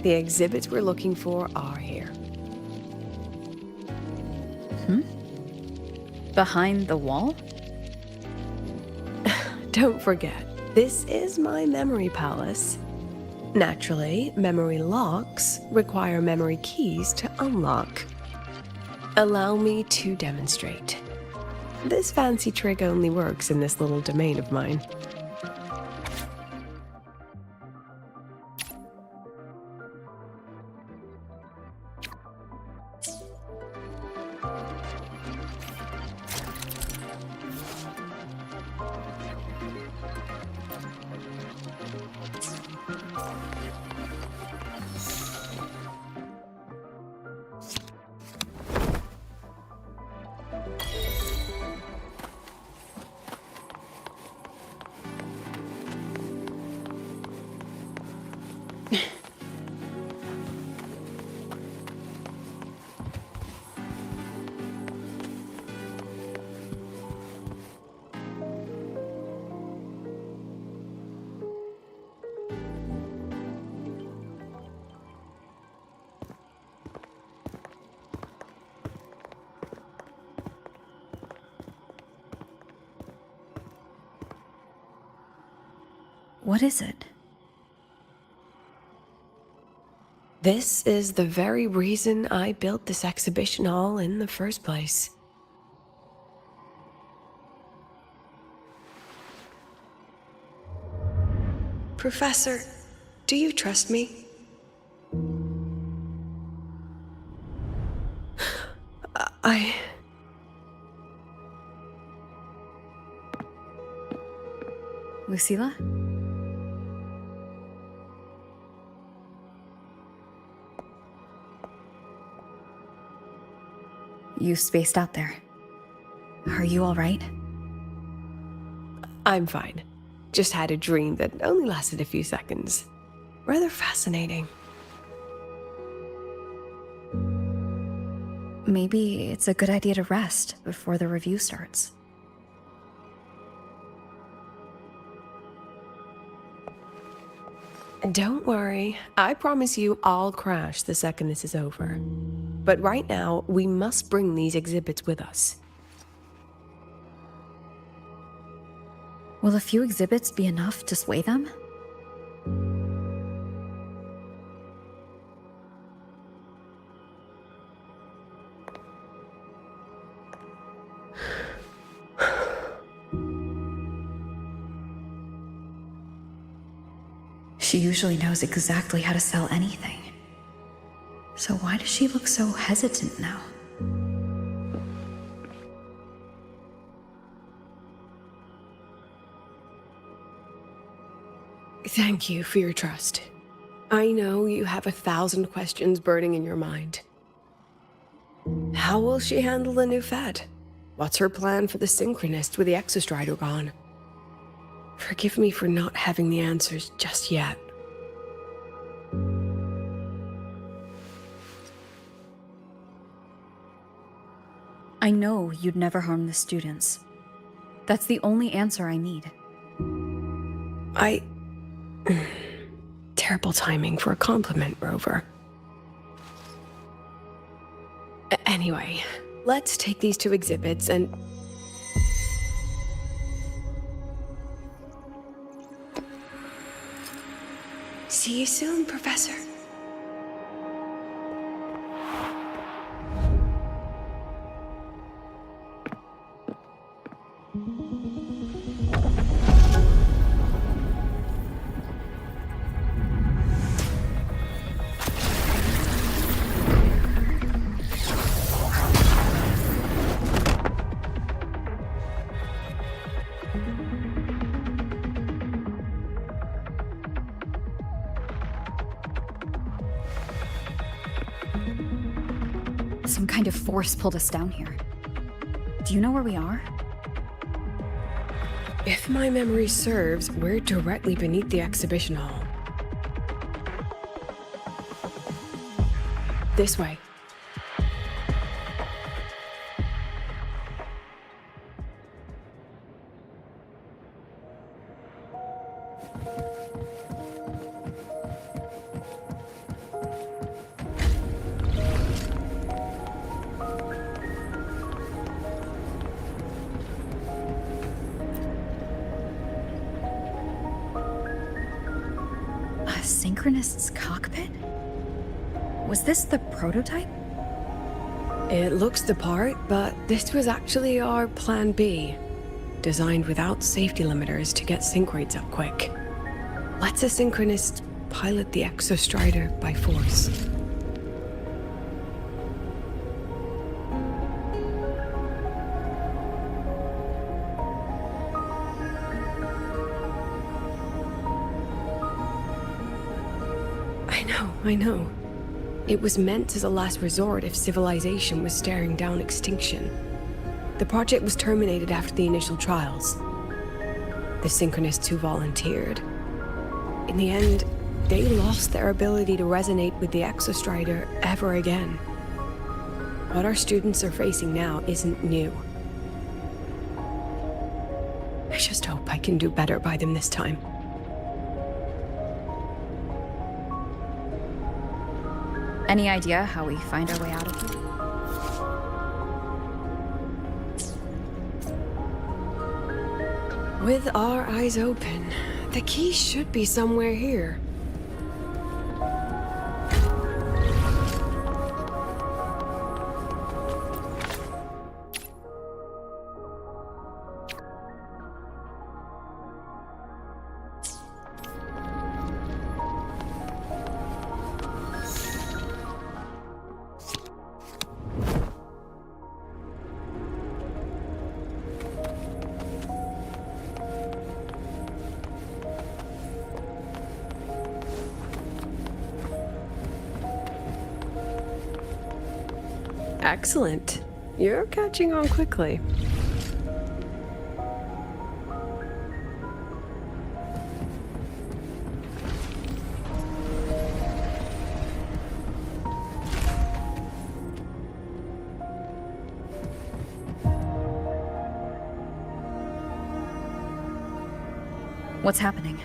The exhibits we're looking for are here. Behind the wall? Don't forget, this is my memory palace. Naturally, memory locks require memory keys to unlock. Allow me to demonstrate. This fancy trick only works in this little domain of mine. What is it? This is the very reason I built this exhibition hall in the first place. Professor, do you trust me? Lucilla? You spaced out there. Are you all right? I'm fine. Just had a dream that only lasted a few seconds. Rather fascinating. Maybe it's a good idea to rest before the review starts. Don't worry, I promise you I'll crash the second this is over. But right now, we must bring these exhibits with us. Will a few exhibits be enough to sway them? She usually knows exactly how to sell anything. So why does she look so hesitant now? Thank you for your trust. I know you have 1,000 questions burning in your mind. How will she handle the new Fed? What's her plan for the Synchronist with the Exostrider gone? Forgive me for not having the answers just yet. I know you'd never harm the students. That's the only answer I need. Terrible timing for a compliment, Rover. Anyway, let's take these 2 exhibits and... See you soon, Professor. Some kind of force pulled us down here. Do you know where we are? If my memory serves, we're directly beneath the exhibition hall. This way. Synchronist's cockpit? Was this the prototype? It looks the part, but this was actually our plan B. Designed without safety limiters to get sync rates up quick. Let's a Synchronist pilot the Exostrider by force. I know. It was meant as a last resort if civilization was staring down extinction. The project was terminated after the initial trials. The Synchronists who volunteered. In the end, they lost their ability to resonate with the Exostrider ever again. What our students are facing now isn't new. I just hope I can do better by them this time. Any idea how we find our way out of here? With our eyes open, the key should be somewhere here. Excellent. You're catching on quickly. What's happening?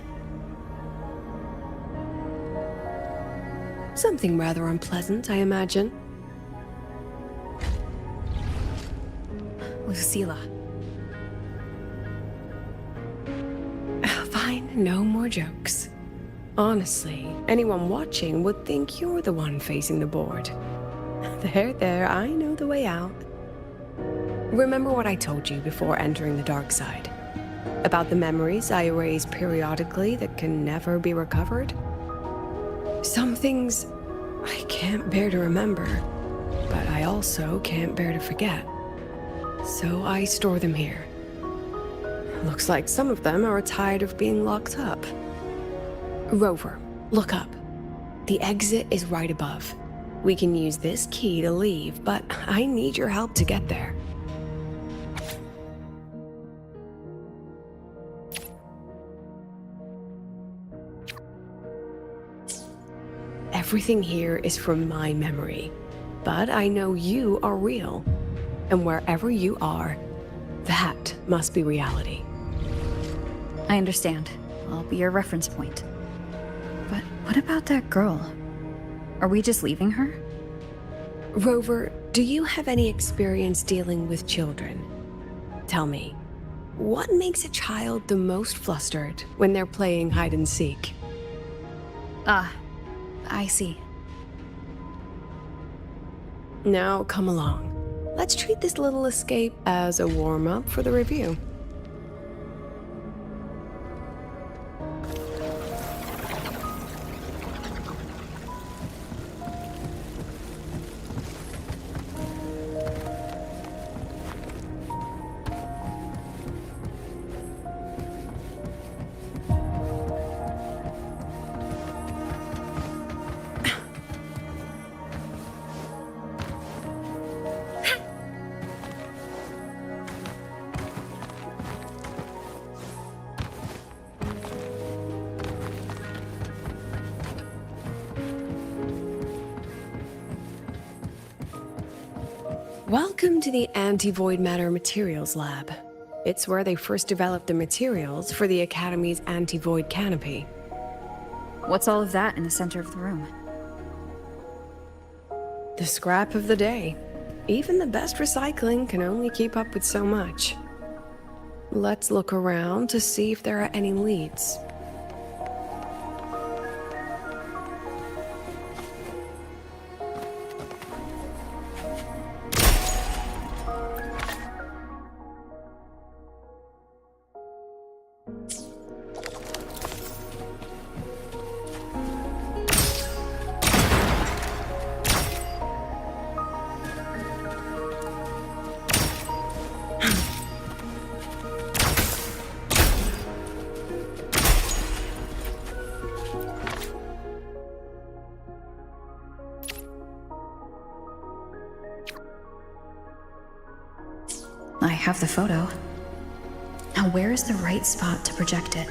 Something rather unpleasant, I imagine. Lucilla. Fine, no more jokes. Honestly, anyone watching would think you're the one facing the board. There, I know the way out. Remember what I told you before entering the dark side? About the memories I erase periodically that can never be recovered? Some things I can't bear to remember, but I also can't bear to forget. So I store them here. Looks like some of them are tired of being locked up. Rover, look up. The exit is right above. We can use this key to leave, but I need your help to get there. Everything here is from my memory, but I know you are real. And wherever you are, that must be reality. I understand. I'll be your reference point. But what about that girl? Are we just leaving her? Rover, do you have any experience dealing with children? Tell me, what makes a child the most flustered when they're playing hide and seek? Ah, I see. Now come along. Let's treat this little escape as a warm-up for the review. Welcome to the Anti-Void Matter Materials Lab. It's where they first developed the materials for the Academy's anti-void canopy. What's all of that in the center of the room? The scrap of the day. Even the best recycling can only keep up with so much. Let's look around to see if there are any leads. I have the photo. Now where is the right spot to project it?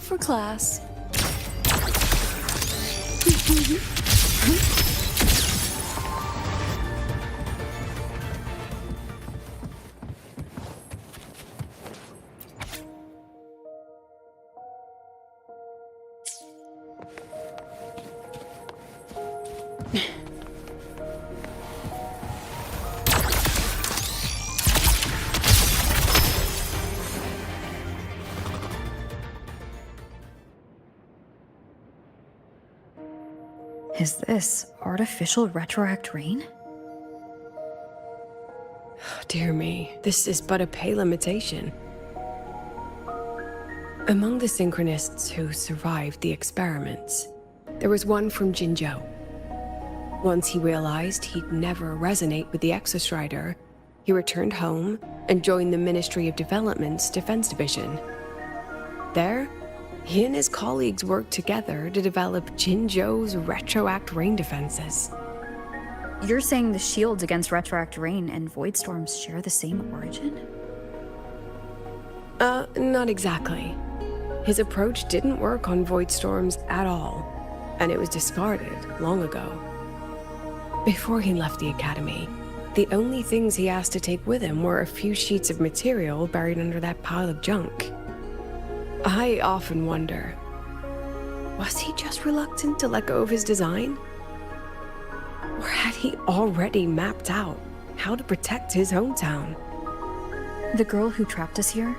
for class. Is this artificial retroact rain? Dear me, this is but a pale imitation. Among the synchronists who survived the experiments, there was one from Jinzhou. Once he realized he'd never resonate with the Exostrider, he returned home and joined the Ministry of Development's Defense Division. There, he and his colleagues worked together to develop Jinzhou's retroact rain defenses. You're saying the shields against retroact rain and void storms share the same origin? Not exactly. His approach didn't work on void storms at all, and it was discarded long ago. Before he left the academy, the only things he asked to take with him were a few sheets of material buried under that pile of junk. I often wonder, was he just reluctant to let go of his design? Or had he already mapped out how to protect his hometown? The girl who trapped us here?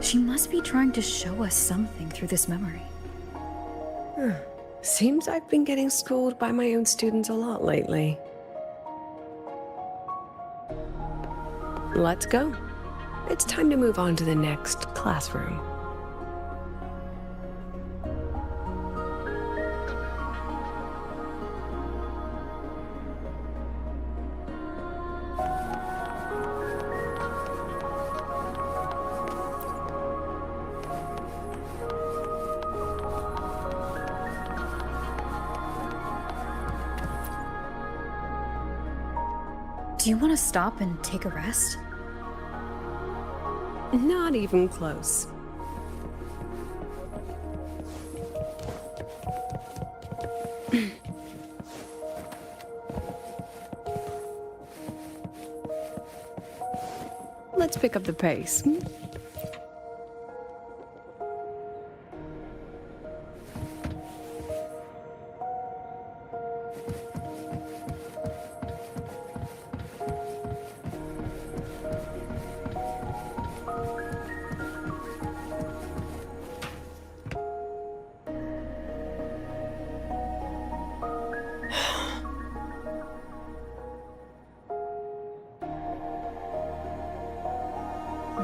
She must be trying to show us something through this memory. Seems I've been getting schooled by my own students a lot lately. Let's go. It's time to move on to the next classroom. Do you want to stop and take a rest? Not even close. Let's pick up the pace.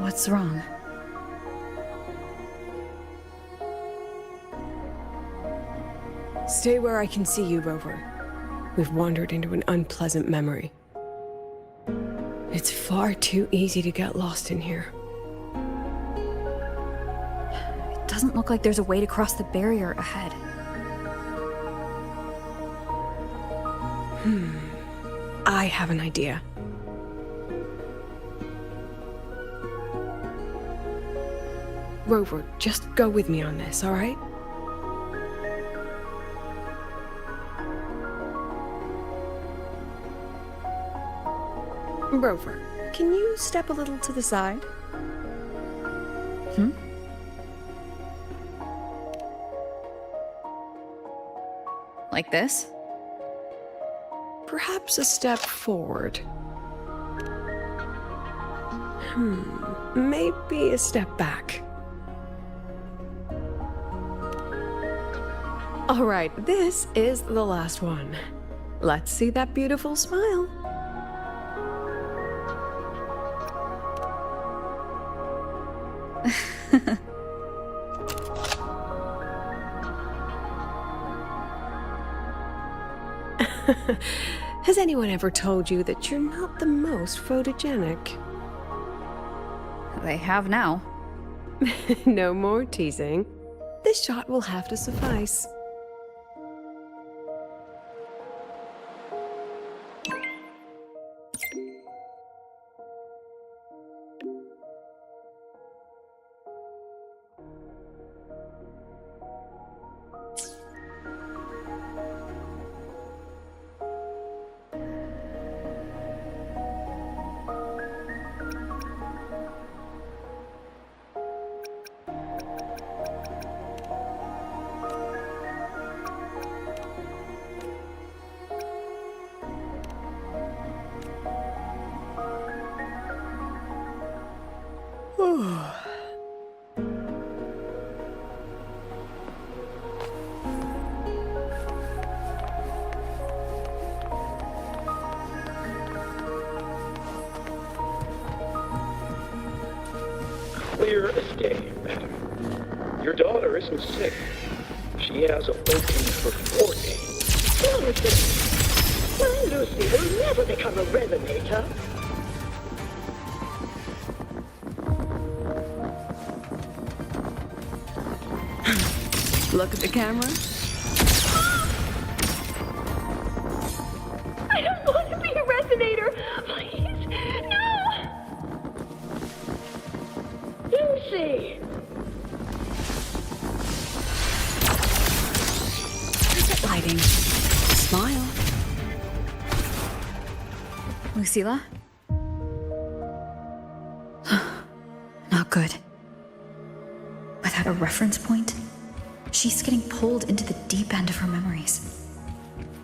What's wrong? Stay where I can see you, Rover. We've wandered into an unpleasant memory. It's far too easy to get lost in here. It doesn't look like there's a way to cross the barrier ahead. I have an idea. Rover, just go with me on this, all right? Rover, can you step a little to the side? Like this? Perhaps a step forward. Maybe a step back. All right, this is the last one. Let's see that beautiful smile. Has anyone ever told you that you're not the most photogenic? They have now. No more teasing. This shot will have to suffice. isn't sick. She has a opening for 40. My Lucy will never become a resonator. Look at the camera. I don't want to be a resonator! Please, no! Lucy! Lighting. Smile. Lucilla? Not good. Without a reference point, she's getting pulled into the deep end of her memories.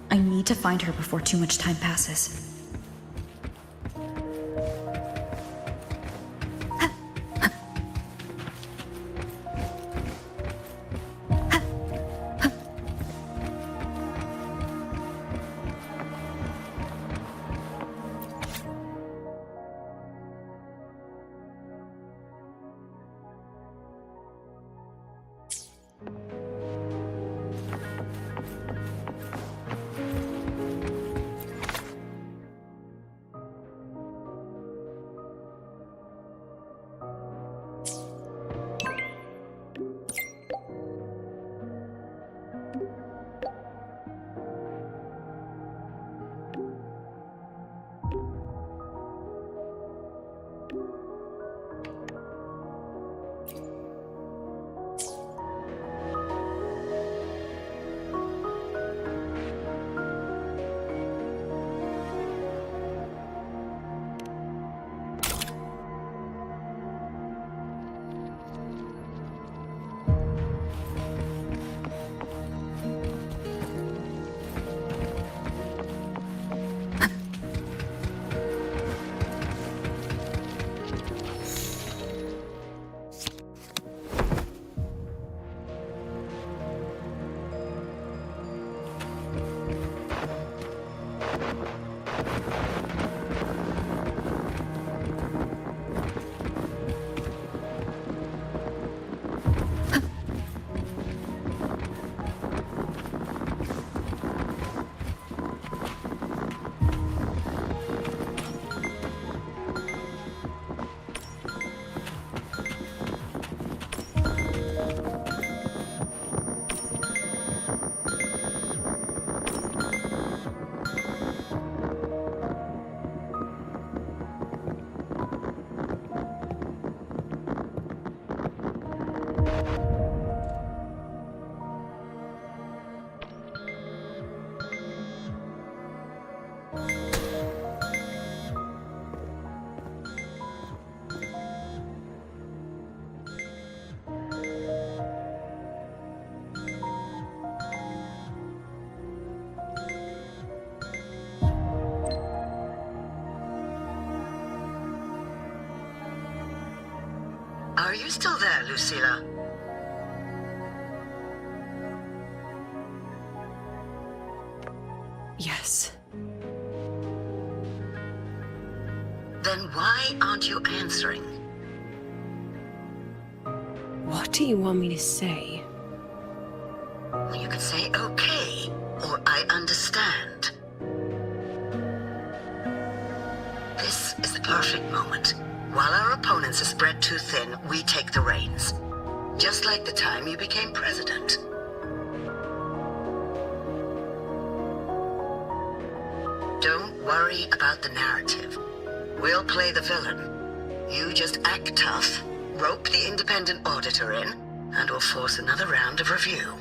I need to find her before too much time passes. Are you still there, Lucilla? Yes. Then why aren't you answering? What do you want me to say? Well, you could say okay, or I understand. This is the perfect moment. While our opponents are spread too thin, we take the reins. Just like the time you became president. Don't worry about the narrative. We'll play the villain. You just act tough, rope the independent auditor in, and we'll force another round of review.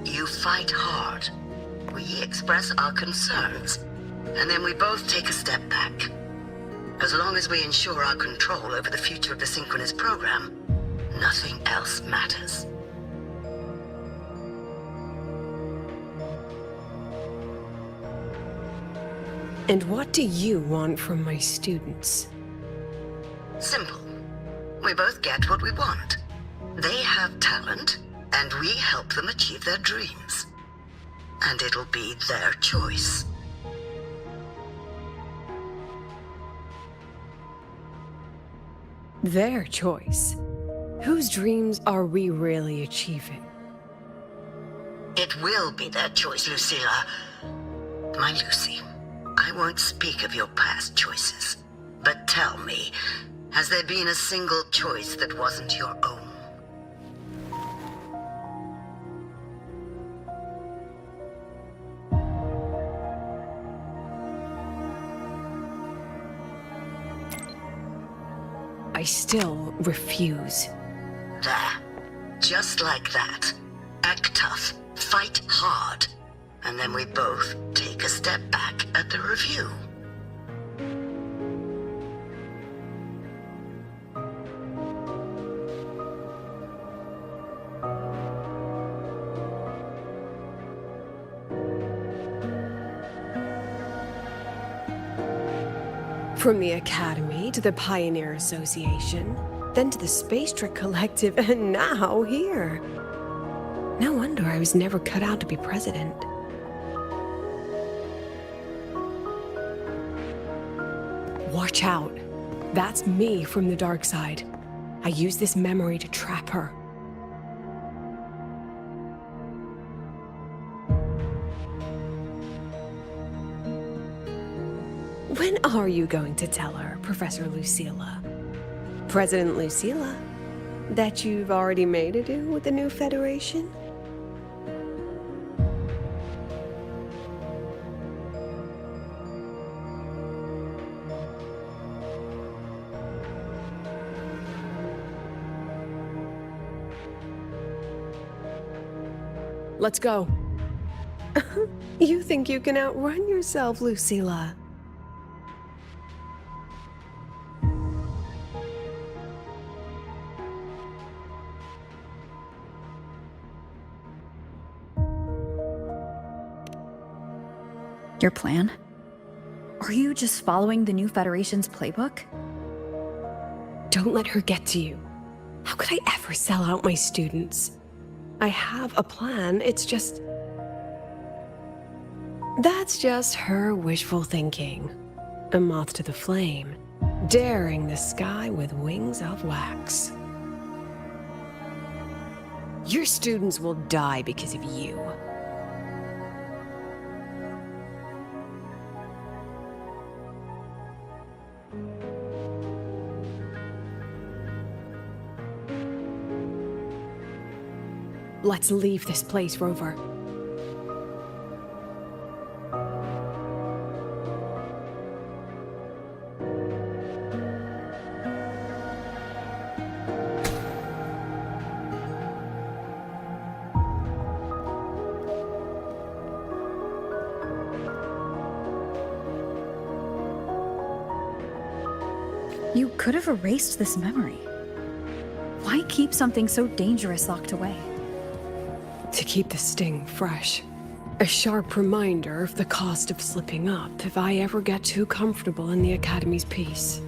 You fight hard. We express our concerns, and then we both take a step back. As long as we ensure our control over the future of the synchronous program, nothing else matters. And what do you want from my students? Simple. We both get what we want. They have talent, and we help them achieve their dreams. And it'll be their choice. Their choice. Whose dreams are we really achieving? It will be their choice, Lucilla. My Lucy, I won't speak of your past choices. But tell me, has there been a single choice that wasn't your own? I still refuse. There. Just like that. Act tough. Fight hard. And then we both take a step back at the review. From the Academy to the Pioneer Association, then to the Space Trick Collective, and now here. No wonder I was never cut out to be president. Watch out. That's me from the dark side. I use this memory to trap her. When are you going to tell her, Professor Lucilla? President Lucilla? That you've already made a deal with the new Federation? Let's go. You think you can outrun yourself, Lucilla? Your plan? Are you just following the new Federation's playbook? Don't let her get to you. How could I ever sell out my students? I have a plan, it's just... That's just her wishful thinking. A moth to the flame, daring the sky with wings of wax. Your students will die because of you. Let's leave this place, Rover. You could have erased this memory. Why keep something so dangerous locked away? To keep the sting fresh. A sharp reminder of the cost of slipping up if I ever get too comfortable in the Academy's peace.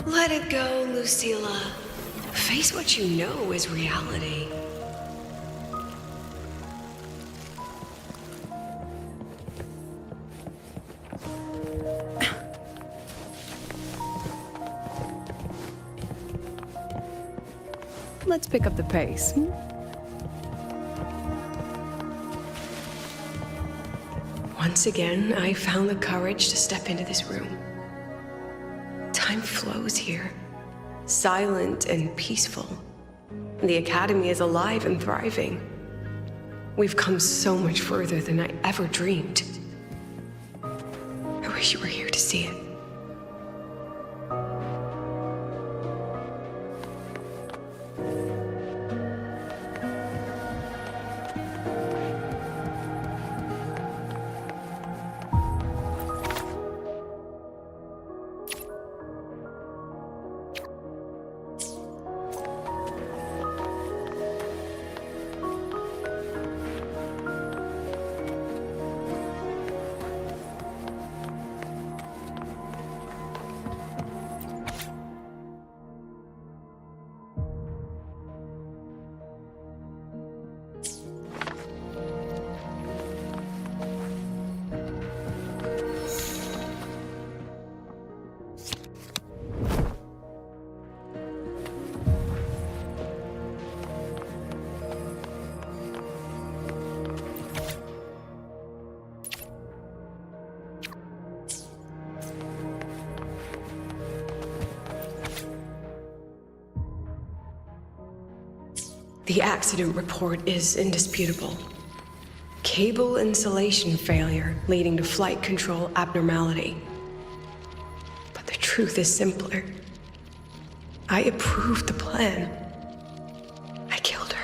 Let it go, Lucilla. Face what you know is reality. Let's pick up the pace. Once again, I found the courage to step into this room. Time flows here, silent and peaceful. The Academy is alive and thriving. We've come so much further than I ever dreamed. I wish you were here to see it. The accident report is indisputable. Cable insulation failure leading to flight control abnormality. But the truth is simpler. I approved the plan. I killed her.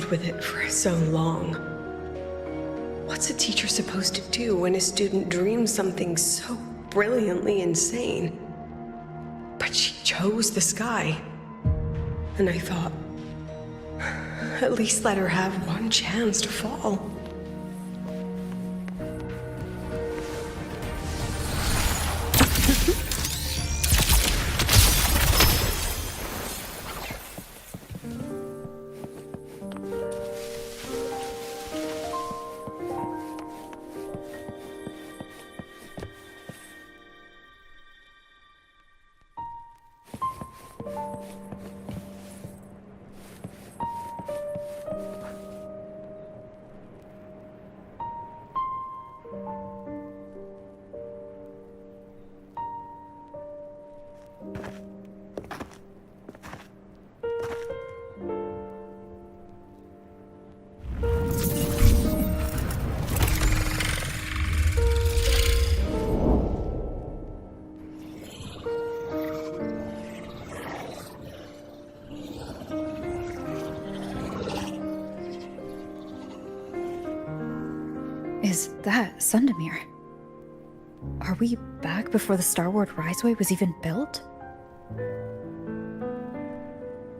With it for so long. What's a teacher supposed to do when a student dreams something so brilliantly insane? But she chose the sky. And I thought, at least let her have one chance to fall. Is that Sundamir? Are we back before the Starward Riseway was even built?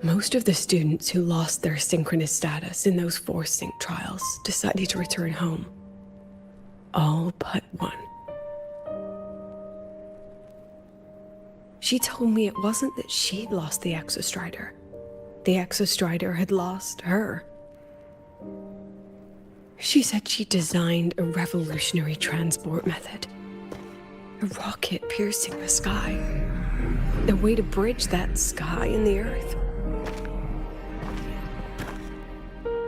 Most of the students who lost their synchronous status in those 4 sync trials decided to return home. All but one. She told me it wasn't that she'd lost the Exostrider. The Exostrider had lost her. She said she designed a revolutionary transport method. A rocket piercing the sky. A way to bridge that sky and the Earth.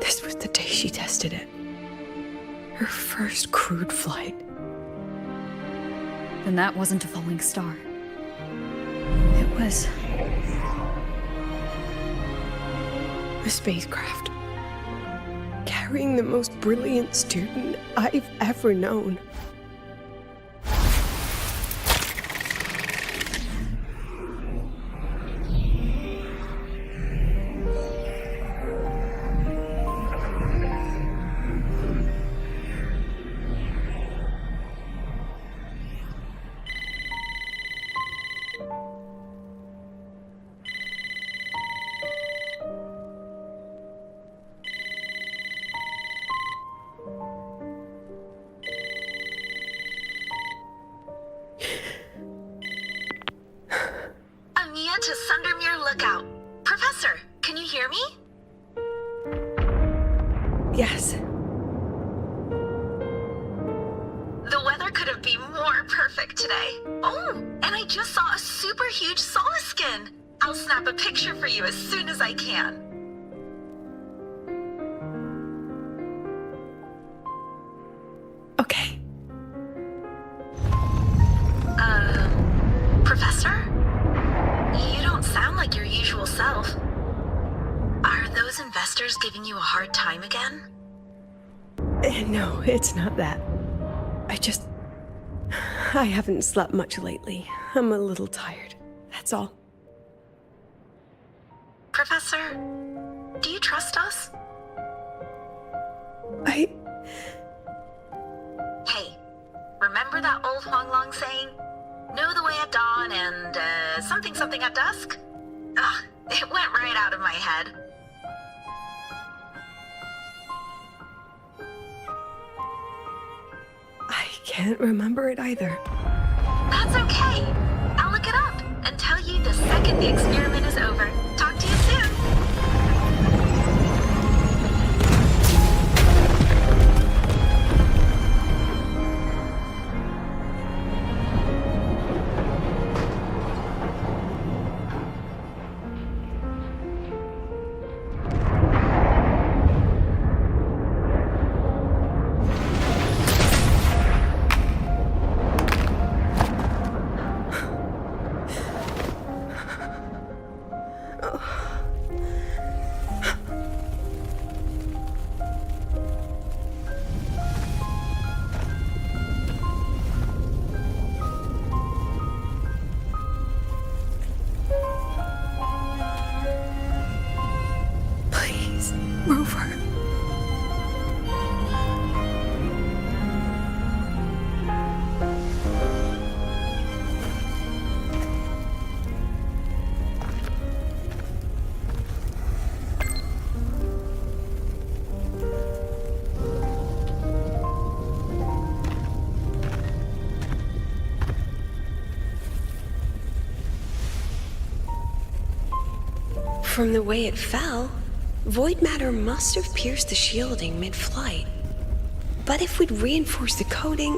This was the day she tested it. Her first crewed flight. Then that wasn't a falling star. It was... a spacecraft. Carrying the most brilliant student I've ever known. To Sundermere Lookout. Professor, can you hear me? Yes. The weather couldn't be more perfect today. Oh, and I just saw a super huge solaskin. I'll snap a picture for you as soon as I can. Okay. Professor? You don't sound like your usual self. Are those investors giving you a hard time again? No, it's not that. I haven't slept much lately. I'm a little tired. That's all. Professor, do you trust us? I... Hey, remember that old Huanglong saying? Know the way at dawn and, something at dusk? Ugh, it went right out of my head. I can't remember it either. That's okay. I'll look it up and tell you the second the experiment is over. Talk to you soon. From the way it fell, void matter must have pierced the shielding mid-flight. But if we'd reinforced the coating...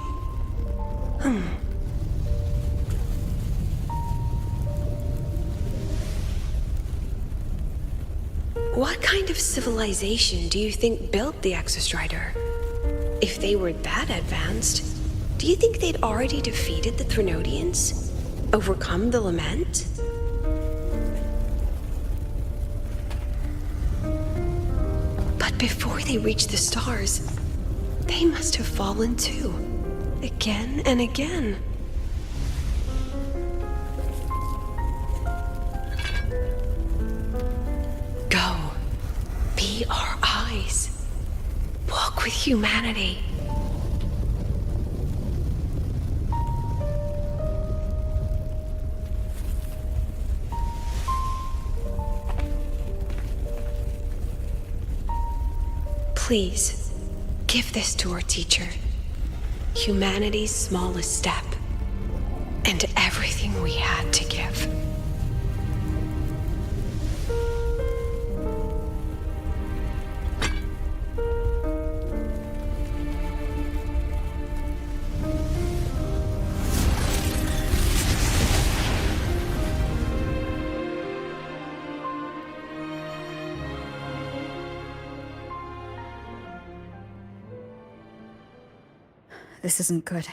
What kind of civilization do you think built the Exostrider? If they were that advanced, do you think they'd already defeated the Threnodians? Overcome the Lament? But before they reached the stars, they must have fallen too. Again and again. Go. Be our eyes. Walk with humanity. Please, give this to our teacher. Humanity's smallest step, and everything we had to give. This isn't good.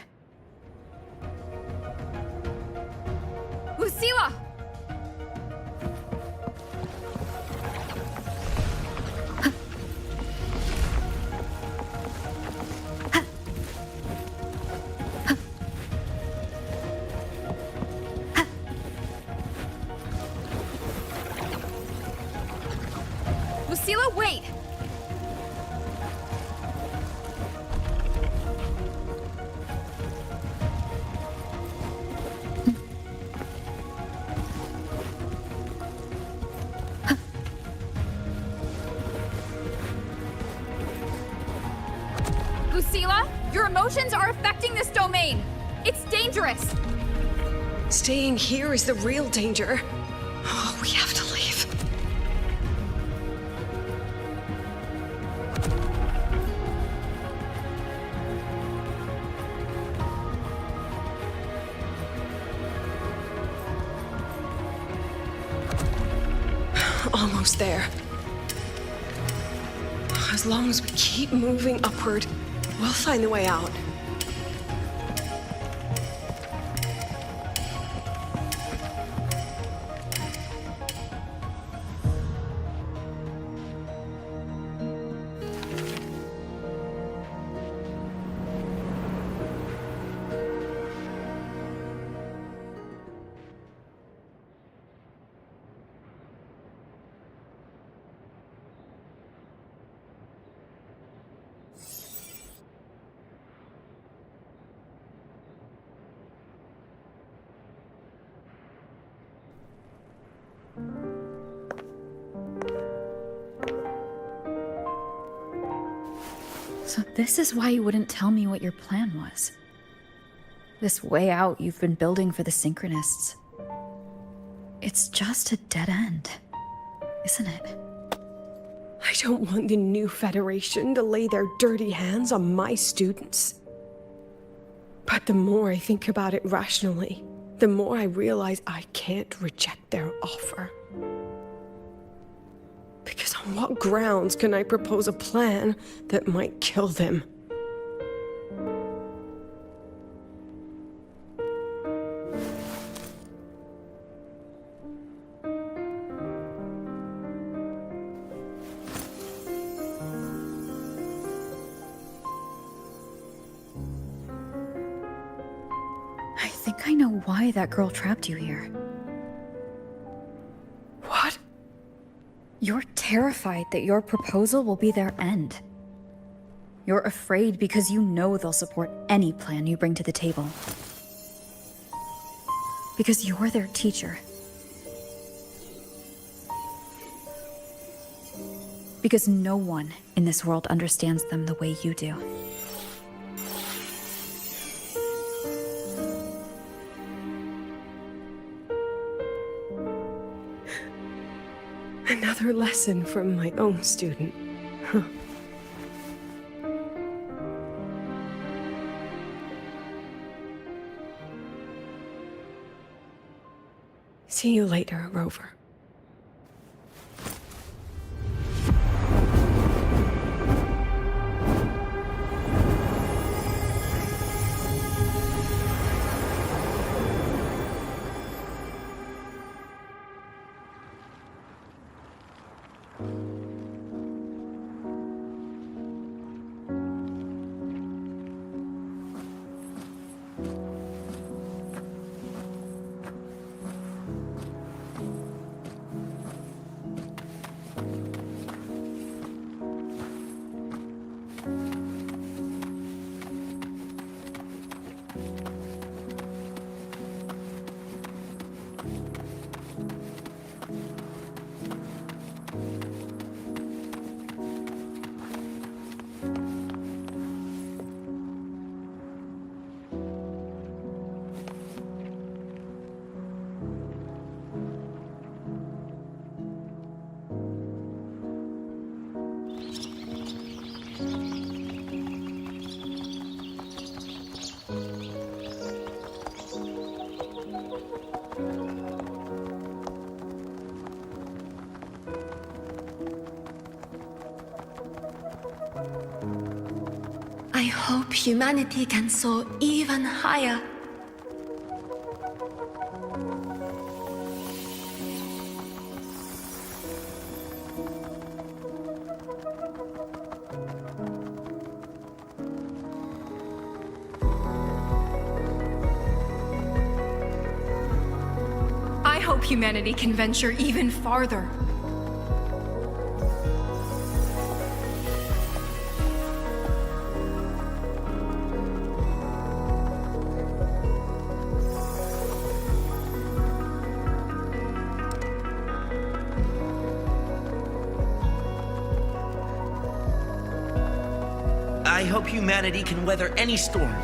Lucilla! Lucilla, wait! Lucilla, your emotions are affecting this domain. It's dangerous. Staying here is the real danger. Oh, we have to leave. Almost there. As long as we keep moving upward, we'll find the way out. So this is why you wouldn't tell me what your plan was. This way out you've been building for the Synchronists. It's just a dead end, isn't it? I don't want the new Federation to lay their dirty hands on my students. But the more I think about it rationally, the more I realize I can't reject their offer. Because on what grounds can I propose a plan that might kill them? I think I know why that girl trapped you here. What? You're terrified that your proposal will be their end. You're afraid because you know they'll support any plan you bring to the table. Because you're their teacher. Because no one in this world understands them the way you do. Another lesson from my own student. Huh. See you later, Rover. I hope humanity can soar even higher. I hope humanity can venture even farther. I hope humanity can weather any storm.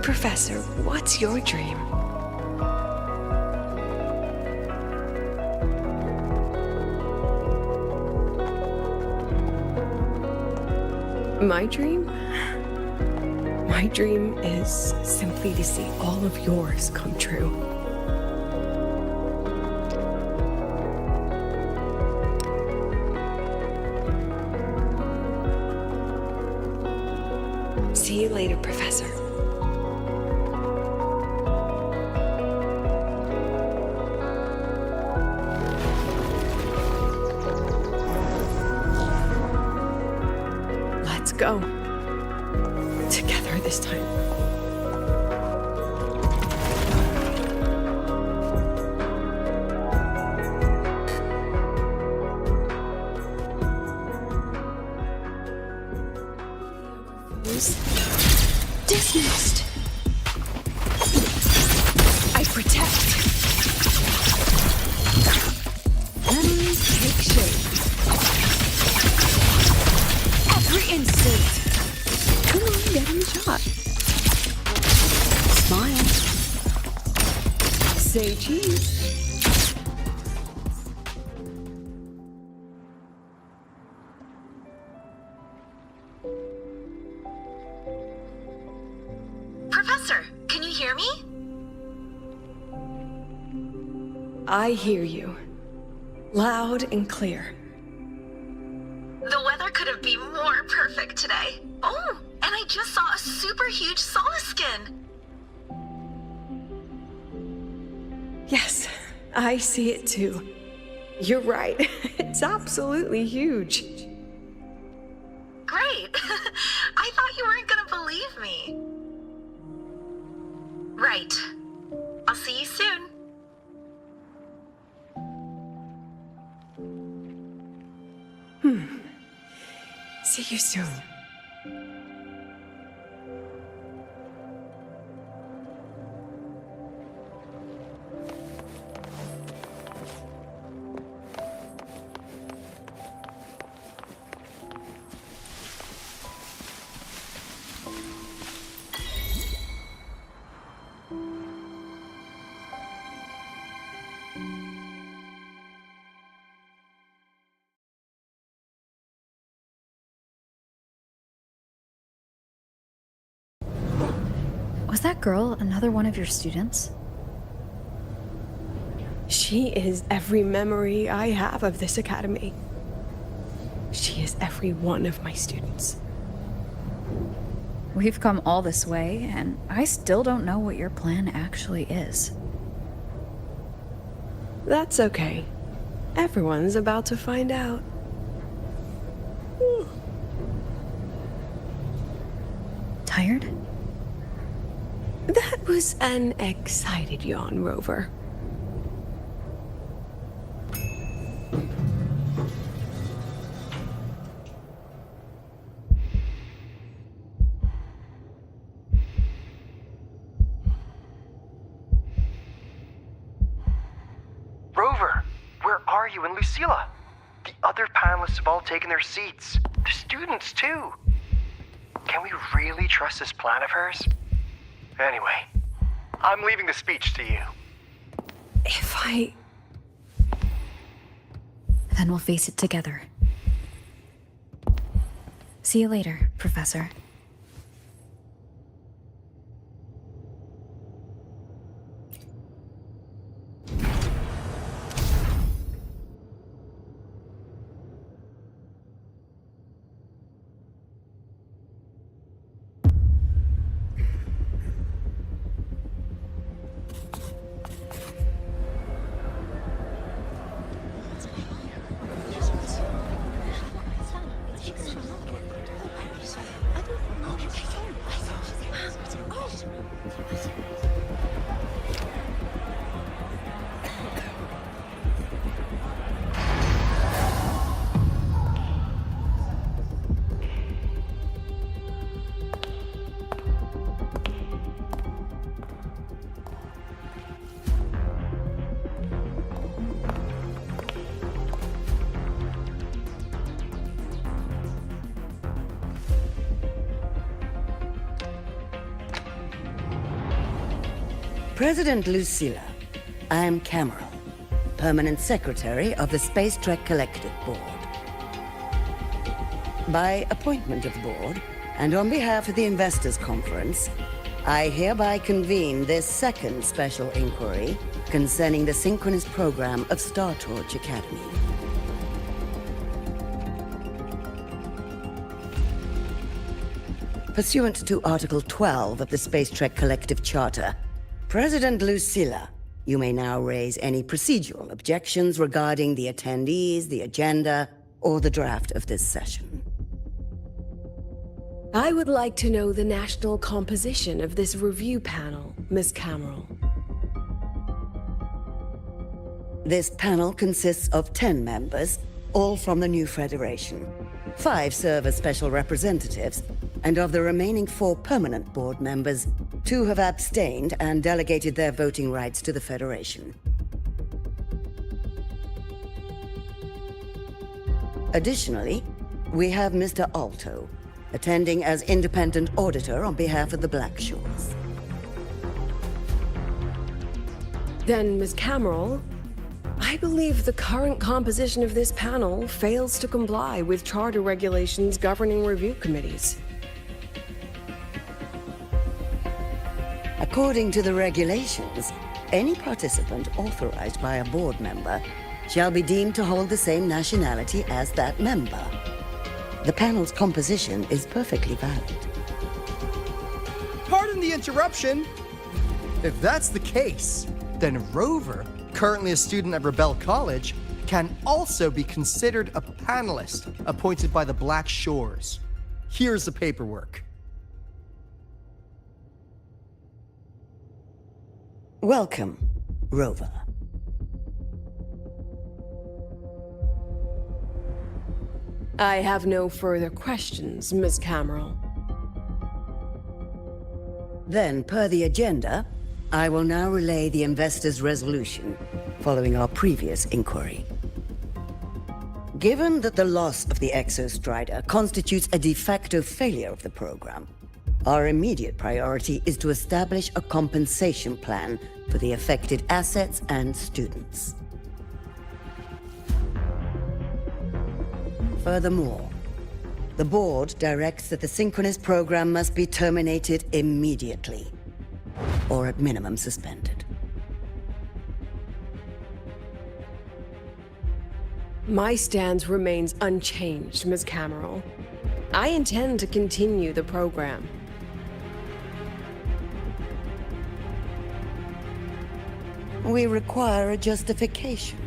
Professor, what's your dream? My dream? My dream is simply to see all of yours come true. See you later, Professor. Let's go. Together this time. goes. Dismissed. I protect. Memories take shape. Every instant. Come on, get him a shot. Smile. Say cheese. Professor, can you hear me? I hear you. Loud and clear. The weather couldn't be more perfect today. Oh, and I just saw a super huge Solaskin. Yes, I see it too. You're right. It's absolutely huge. Great. I thought you weren't gonna believe me. Right. I'll see you soon. See you soon. Was that girl another one of your students? She is every memory I have of this academy. She is every one of my students. We've come all this way, and I still don't know what your plan actually is. That's okay. Everyone's about to find out. Tired? That was an excited yawn, Rover. Rover, where are you and Lucilla? The other panelists have all taken their seats. The students, too. Can we really trust this plan of hers? Anyway, I'm leaving the speech to you. Then we'll face it together. See you later, Professor. President Lucilla, I am Cameron, Permanent Secretary of the Space Trek Collective Board. By appointment of the board, and on behalf of the Investors Conference, I hereby convene this second special inquiry concerning the synchronous program of Star Torch Academy. Pursuant to Article 12 of the Space Trek Collective Charter, President Lucilla, you may now raise any procedural objections regarding the attendees, the agenda, or the draft of this session. I would like to know the national composition of this review panel, Miss Cameron. This panel consists of 10 members, all from the new Federation. 5 serve as special representatives, And of the remaining 4 permanent board members, 2 have abstained and delegated their voting rights to the Federation. Additionally, we have Mr. Alto, attending as independent auditor on behalf of the Black Shores. Then, Ms. Cameron, I believe the current composition of this panel fails to comply with charter regulations governing review committees. According to the regulations, any participant authorized by a board member shall be deemed to hold the same nationality as that member. The panel's composition is perfectly valid. Pardon the interruption. If that's the case, then Rover, currently a student at Rebel College, can also be considered a panelist appointed by the Black Shores. Here's the paperwork. Welcome, Rover. I have no further questions, Ms. Cameron. Then, per the agenda, I will now relay the investors' resolution following our previous inquiry. Given that the loss of the Exostrider constitutes a de facto failure of the program, our immediate priority is to establish a compensation plan for the affected assets and students. Furthermore, the board directs that the synchronous program must be terminated immediately, or at minimum suspended. My stance remains unchanged, Ms. Cameron. I intend to continue the program. We require a justification.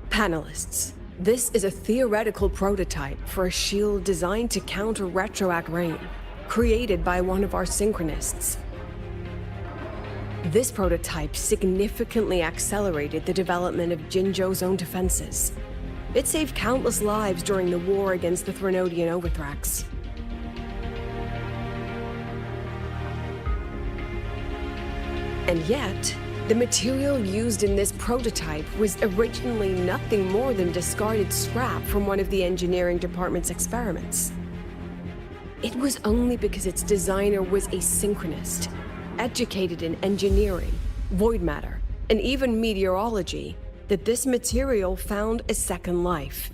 Panelists, this is a theoretical prototype for a shield designed to counter retroact rain, created by one of our synchronists. This prototype significantly accelerated the development of Jinzhou's own defenses. It saved countless lives during the war against the Threnodian Overthrax. And yet, the material used in this prototype was originally nothing more than discarded scrap from one of the engineering department's experiments. It was only because its designer was a synchronist, educated in engineering, void matter, and even meteorology, that this material found a second life.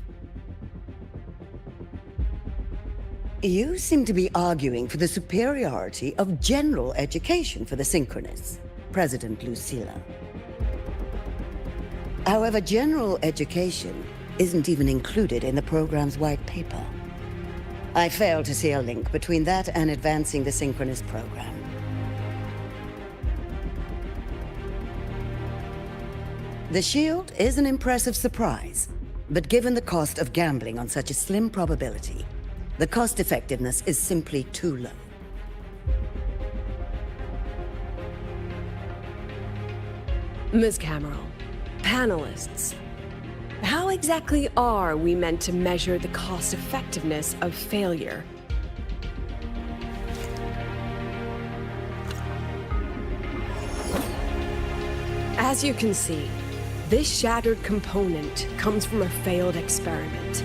You seem to be arguing for the superiority of general education for the synchronists, President Lucilla. However, general education isn't even included in the program's white paper. I fail to see a link between that and advancing the synchronous program. The shield is an impressive surprise, but given the cost of gambling on such a slim probability, the cost-effectiveness is simply too low. Ms. Cameron, panelists, how exactly are we meant to measure the cost-effectiveness of failure? As you can see, this shattered component comes from a failed experiment.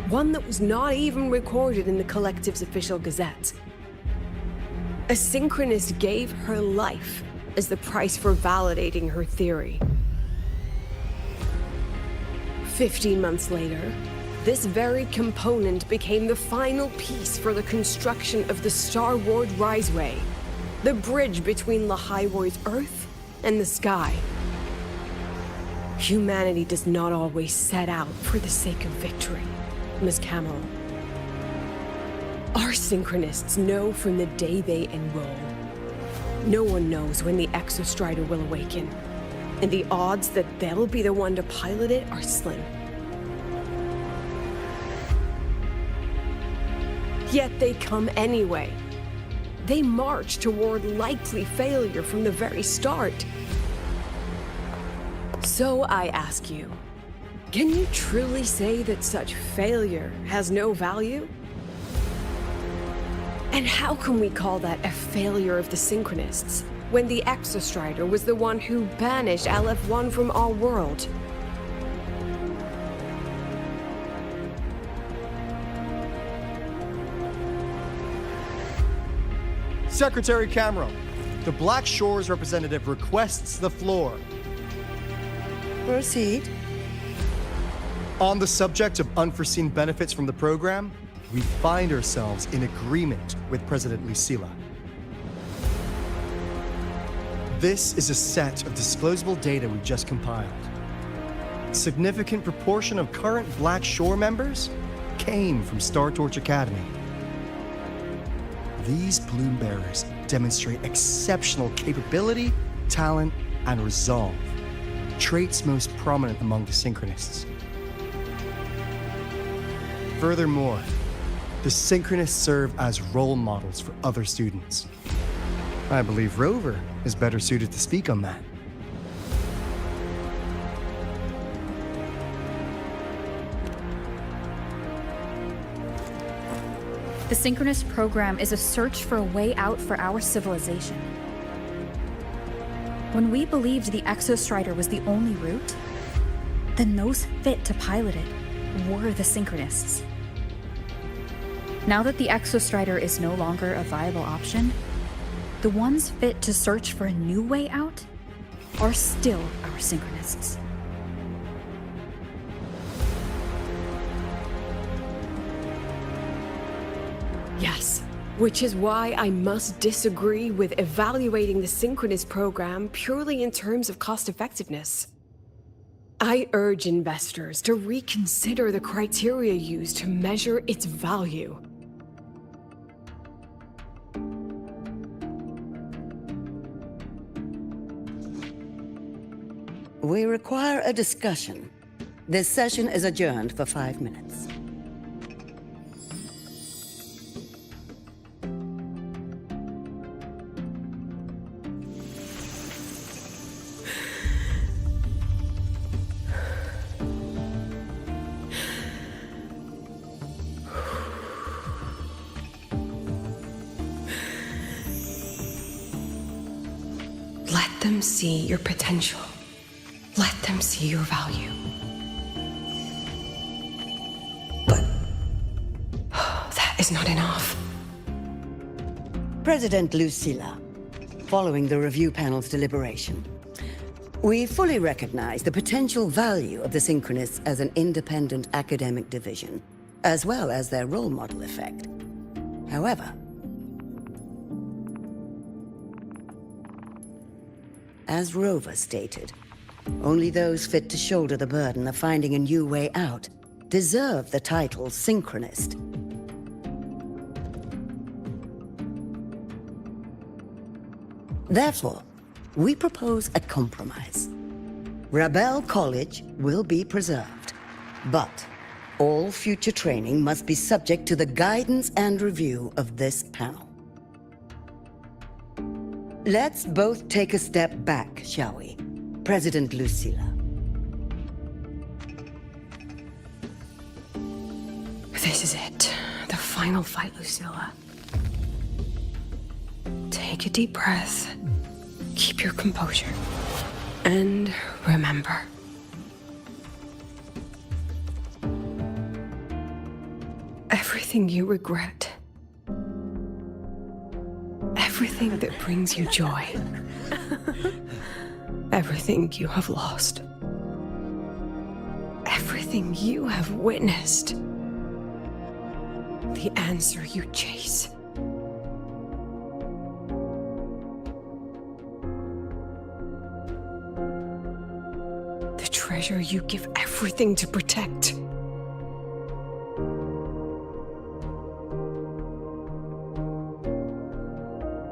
One that was not even recorded in the Collective's official gazette. A synchronist gave her life as the price for validating her theory. 15 months later, this very component became the final piece for the construction of the Star Ward Riseway, the bridge between Lahaiwoi's Earth and the sky. Humanity does not always set out for the sake of victory, Ms. Cameron. Our synchronists know from the day they enroll. No one knows when the Exostrider will awaken, and the odds that they'll be the one to pilot it are slim. Yet they come anyway. They march toward likely failure from the very start. So I ask you, can you truly say that such failure has no value? And how can we call that a failure of the Synchronists, when the Exostrider was the one who banished LF1 from our world? Secretary Camero, the Black Shores representative requests the floor. Proceed. On the subject of unforeseen benefits from the program, we find ourselves in agreement with President Lucilla. This is a set of disclosable data we just compiled. A significant proportion of current Black Shore members came from Star Torch Academy. These Bloom Bearers demonstrate exceptional capability, talent, and resolve, traits most prominent among the Synchronists. Furthermore, the Synchronists serve as role models for other students. I believe Rover is better suited to speak on that. The Synchronous program is a search for a way out for our civilization. When we believed the Exostrider was the only route, then those fit to pilot it were the Synchronists. Now that the Exostrider is no longer a viable option, the ones fit to search for a new way out are still our Synchronists. Yes, which is why I must disagree with evaluating the Synchronous program purely in terms of cost effectiveness. I urge investors to reconsider the criteria used to measure its value. We require a discussion. This session is adjourned for 5 minutes. Let them see your potential. Let them see your value. But that is not enough. President Lucilla, following the review panel's deliberation, we fully recognize the potential value of the Synchronists as an independent academic division, as well as their role model effect. However, as Rover stated, only those fit to shoulder the burden of finding a new way out deserve the title Synchronist. Therefore, we propose a compromise. Rebel College will be preserved, but all future training must be subject to the guidance and review of this panel. Let's both take a step back, shall we? President Lucilla. This is it. The final fight, Lucilla. Take a deep breath. Keep your composure. And remember. Everything you regret. Everything that brings you joy. Everything you have lost. Everything you have witnessed. The answer you chase. The treasure you give everything to protect.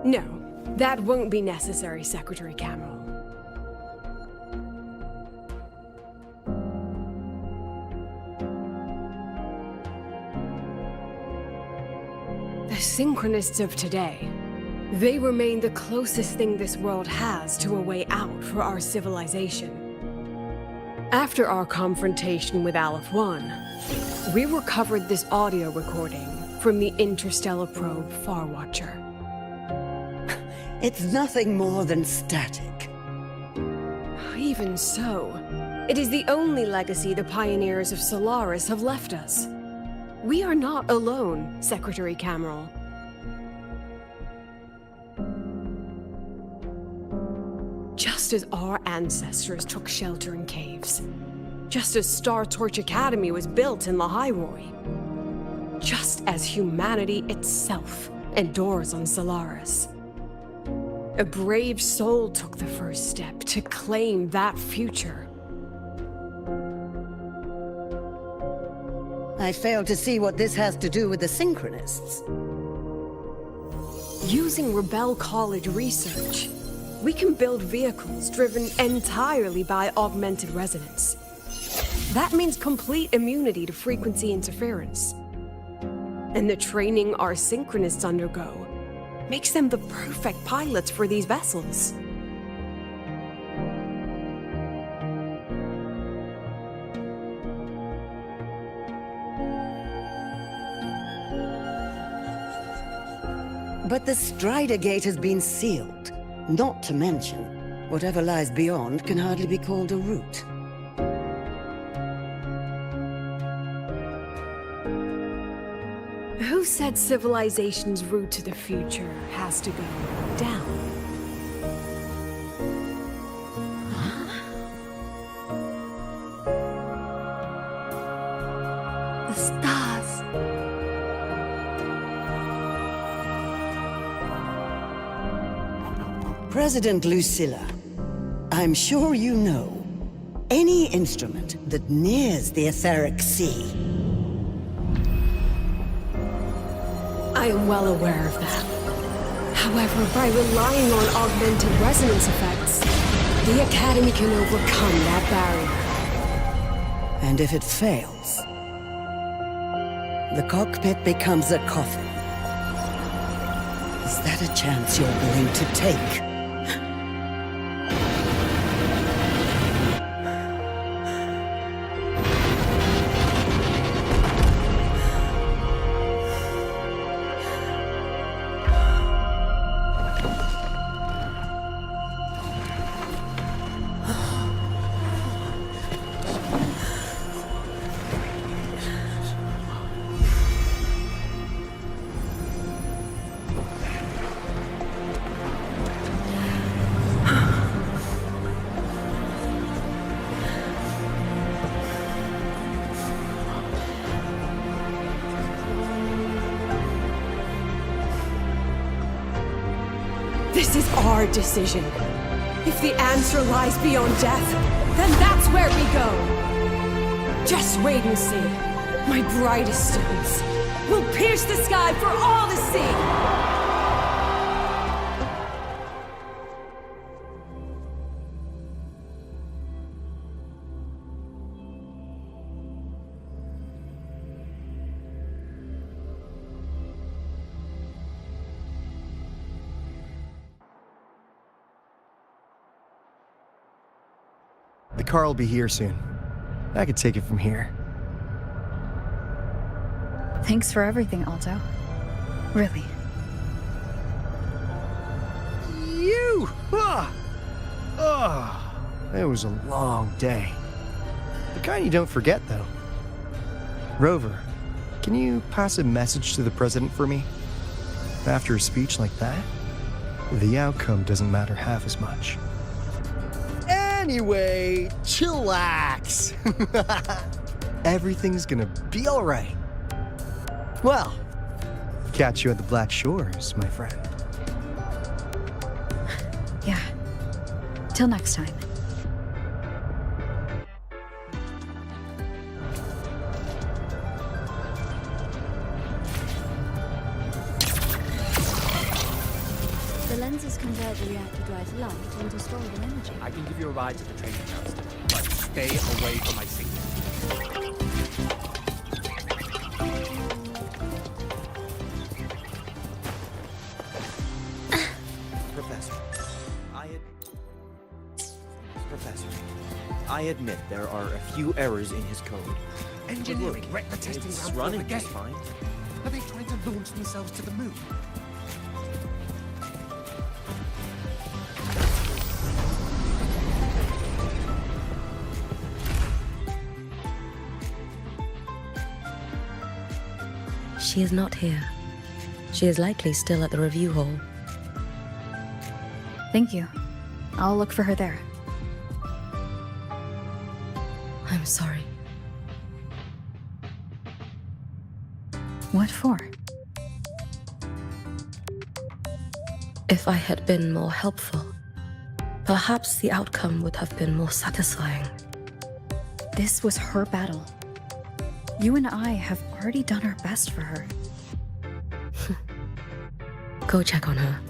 No, that won't be necessary, Secretary Camero. The Synchronists of today, they remain the closest thing this world has to a way out for our civilization. After our confrontation with Aleph 1, we recovered this audio recording from the interstellar probe Farwatcher. It's nothing more than static. Even so, it is the only legacy the pioneers of Solaris have left us. We are not alone, Secretary Cameron. Just as our ancestors took shelter in caves, just as Star Torch Academy was built in Lahairoi, just as humanity itself endures on Solaris, a brave soul took the first step to claim that future. I fail to see what this has to do with the Synchronists. Using Rebel College research, we can build vehicles driven entirely by augmented resonance. That means complete immunity to frequency interference. And the training our Synchronists undergo makes them the perfect pilots for these vessels. But the Strider Gate has been sealed. Not to mention, whatever lies beyond can hardly be called a route. Who said civilization's route to the future has to go down? The stars. President Lucilla, I'm sure you know, any instrument that nears the etheric sea. I am well aware of that. However, by relying on augmented resonance effects, the Academy can overcome that barrier. And if it fails, the cockpit becomes a coffin. Is that a chance you're willing to take? This is our decision. If the answer lies beyond death, then that's where we go. Just wait and see. My brightest students will pierce the sky for all to see. The car will be here soon. I could take it from here. Thanks for everything, Alto. Really. You! It was a long day. The kind you don't forget, though. Rover, can you pass a message to the president for me? After a speech like that, the outcome doesn't matter half as much. Anyway, chillax. Everything's gonna be all right. Well, catch you at the Black Shores, my friend. Yeah. Till next time. The lenses convert the reactor drive's light into storeable energy. I can give you a ride to the training house, but stay away from my signal. I admit there are a few errors in his code. Engineering Look, wrecked the testing it's ground running again. just fine. Are they trying to launch themselves to the moon? She is not here. She is likely still at the review hall. Thank you. I'll look for her there. I'm sorry. What for? If I had been more helpful, perhaps the outcome would have been more satisfying. This was her battle. You and I have already done our best for her. Go check on her.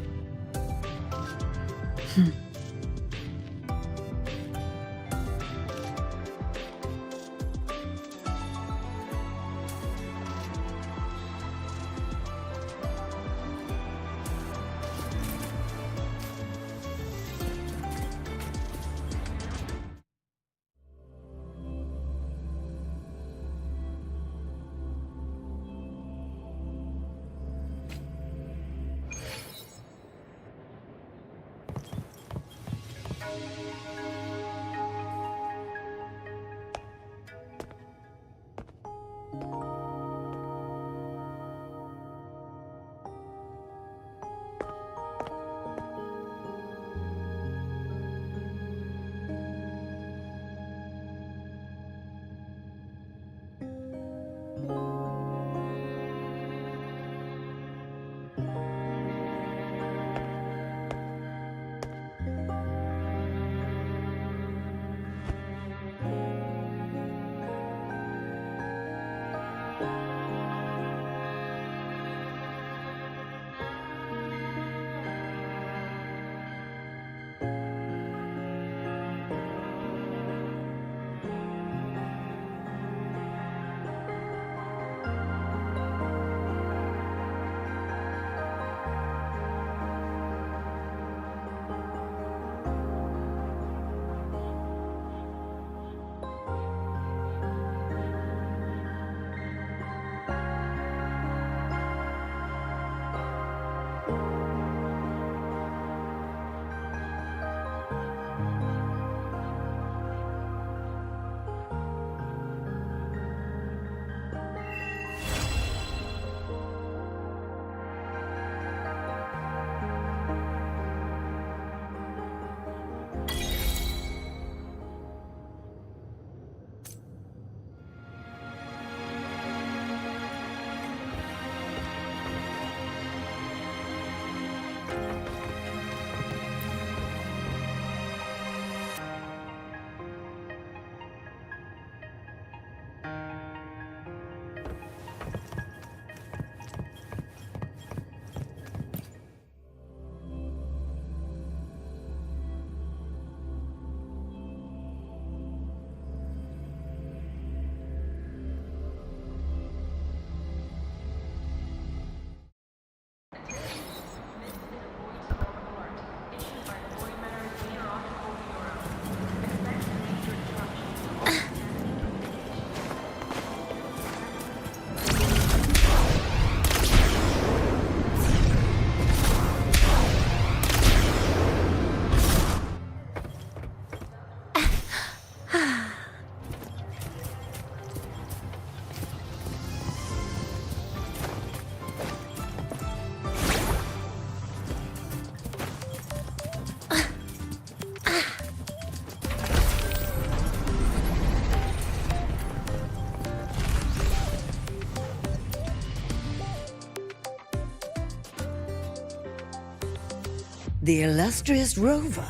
The illustrious rover.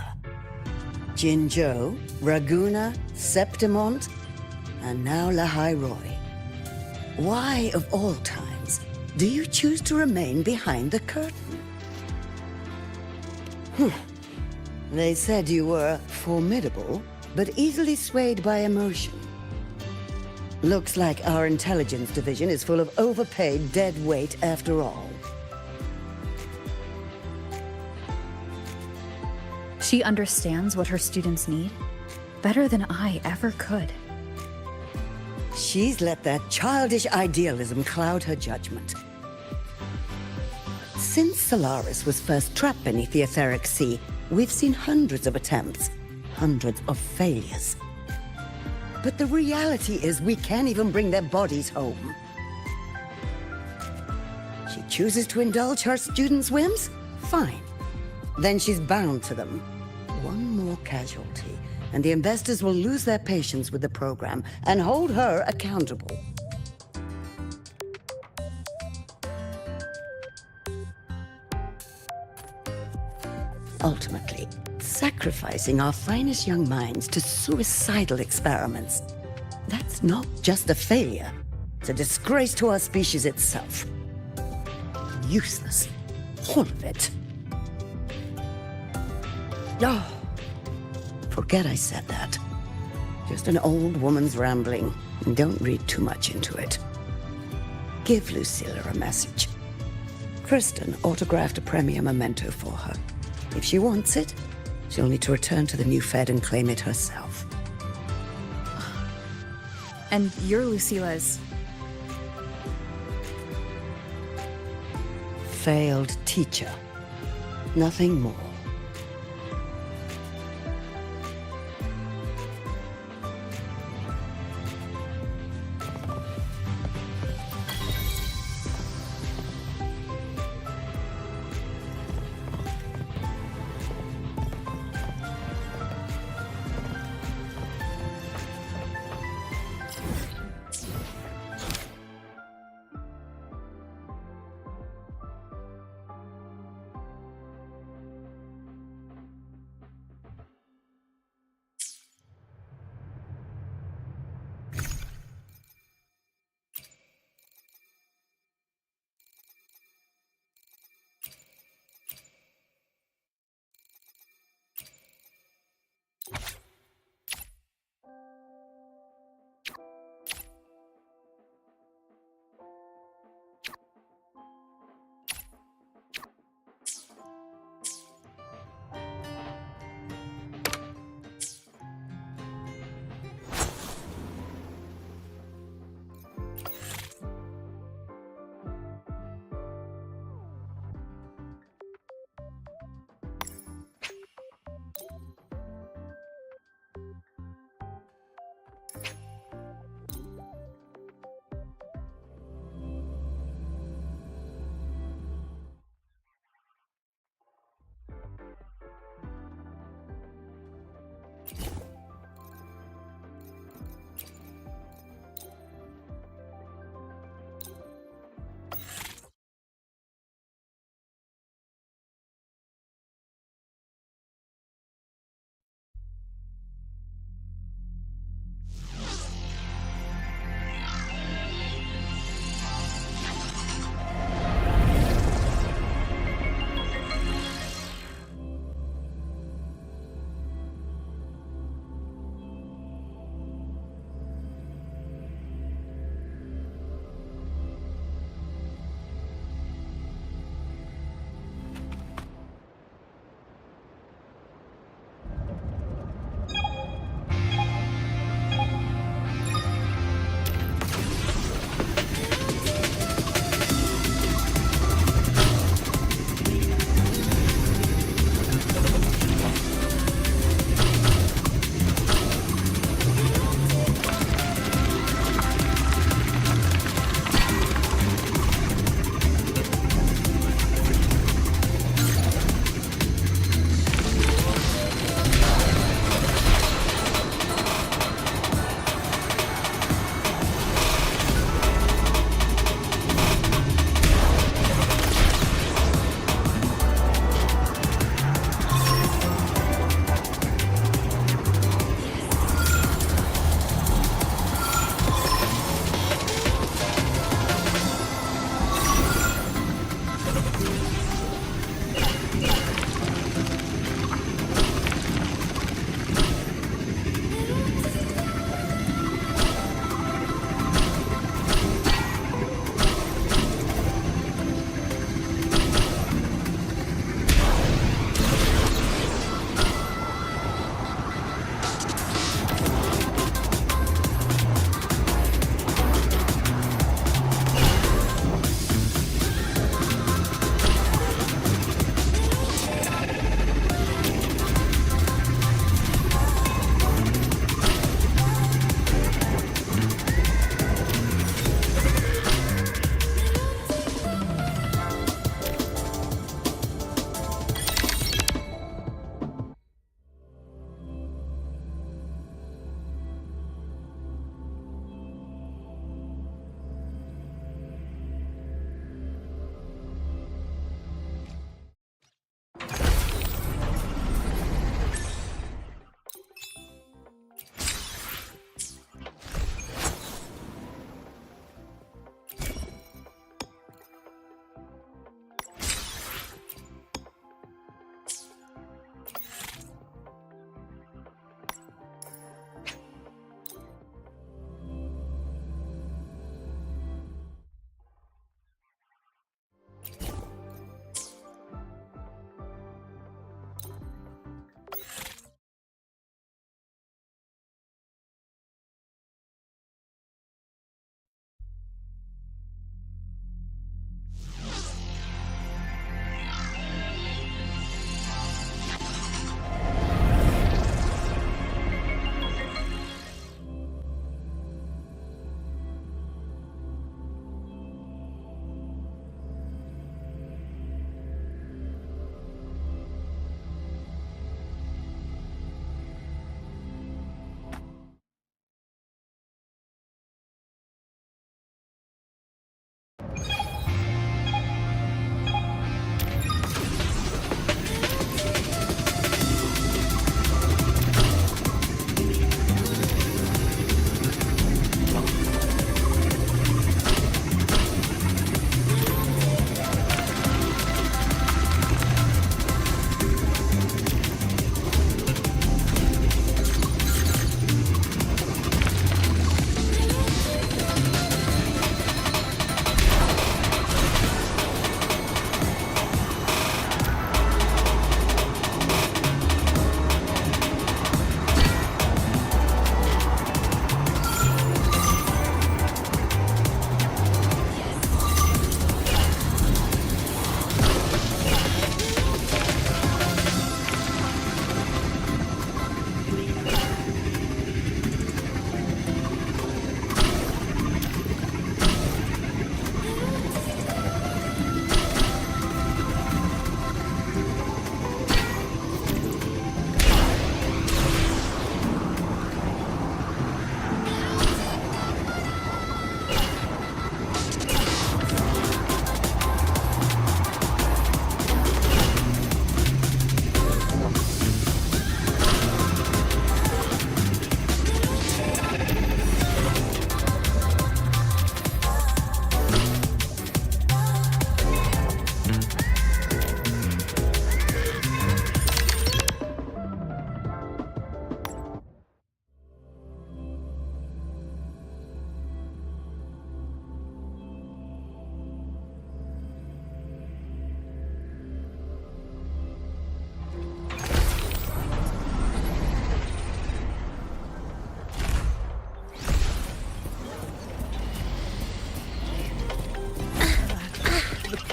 Jinzhou, Raguna, Septimont, and now Lahai Roy. Why, of all times, do you choose to remain behind the curtain? They said you were formidable, but easily swayed by emotion. Looks like our intelligence division is full of overpaid dead weight after all. She understands what her students need. better than I ever could. She's let that childish idealism cloud her judgment. Since Solaris was first trapped beneath the etheric sea, we've seen hundreds of attempts, hundreds of failures. But the reality is we can't even bring their bodies home. She chooses to indulge her students' whims? Fine. Then she's bound to them. One more casualty, and the investors will lose their patience with the program and hold her accountable. Ultimately, sacrificing our finest young minds to suicidal experiments. That's not just a failure. It's a disgrace to our species itself. Useless. All of it. Oh, forget I said that. Just an old woman's rambling, and don't read too much into it. Give Lucilla a message. Kristen autographed a premier memento for her. If she wants it, she'll need to return to the new Fed and claim it herself. And you're Lucilla's... failed teacher. Nothing more.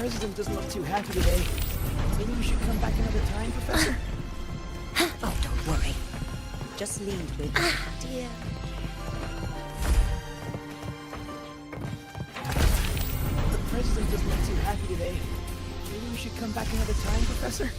president doesn't look too happy today. Maybe we should come back another time, Professor? Oh, don't worry. Just leave with me. Dear. The president doesn't look too happy today. Maybe we should come back another time, Professor?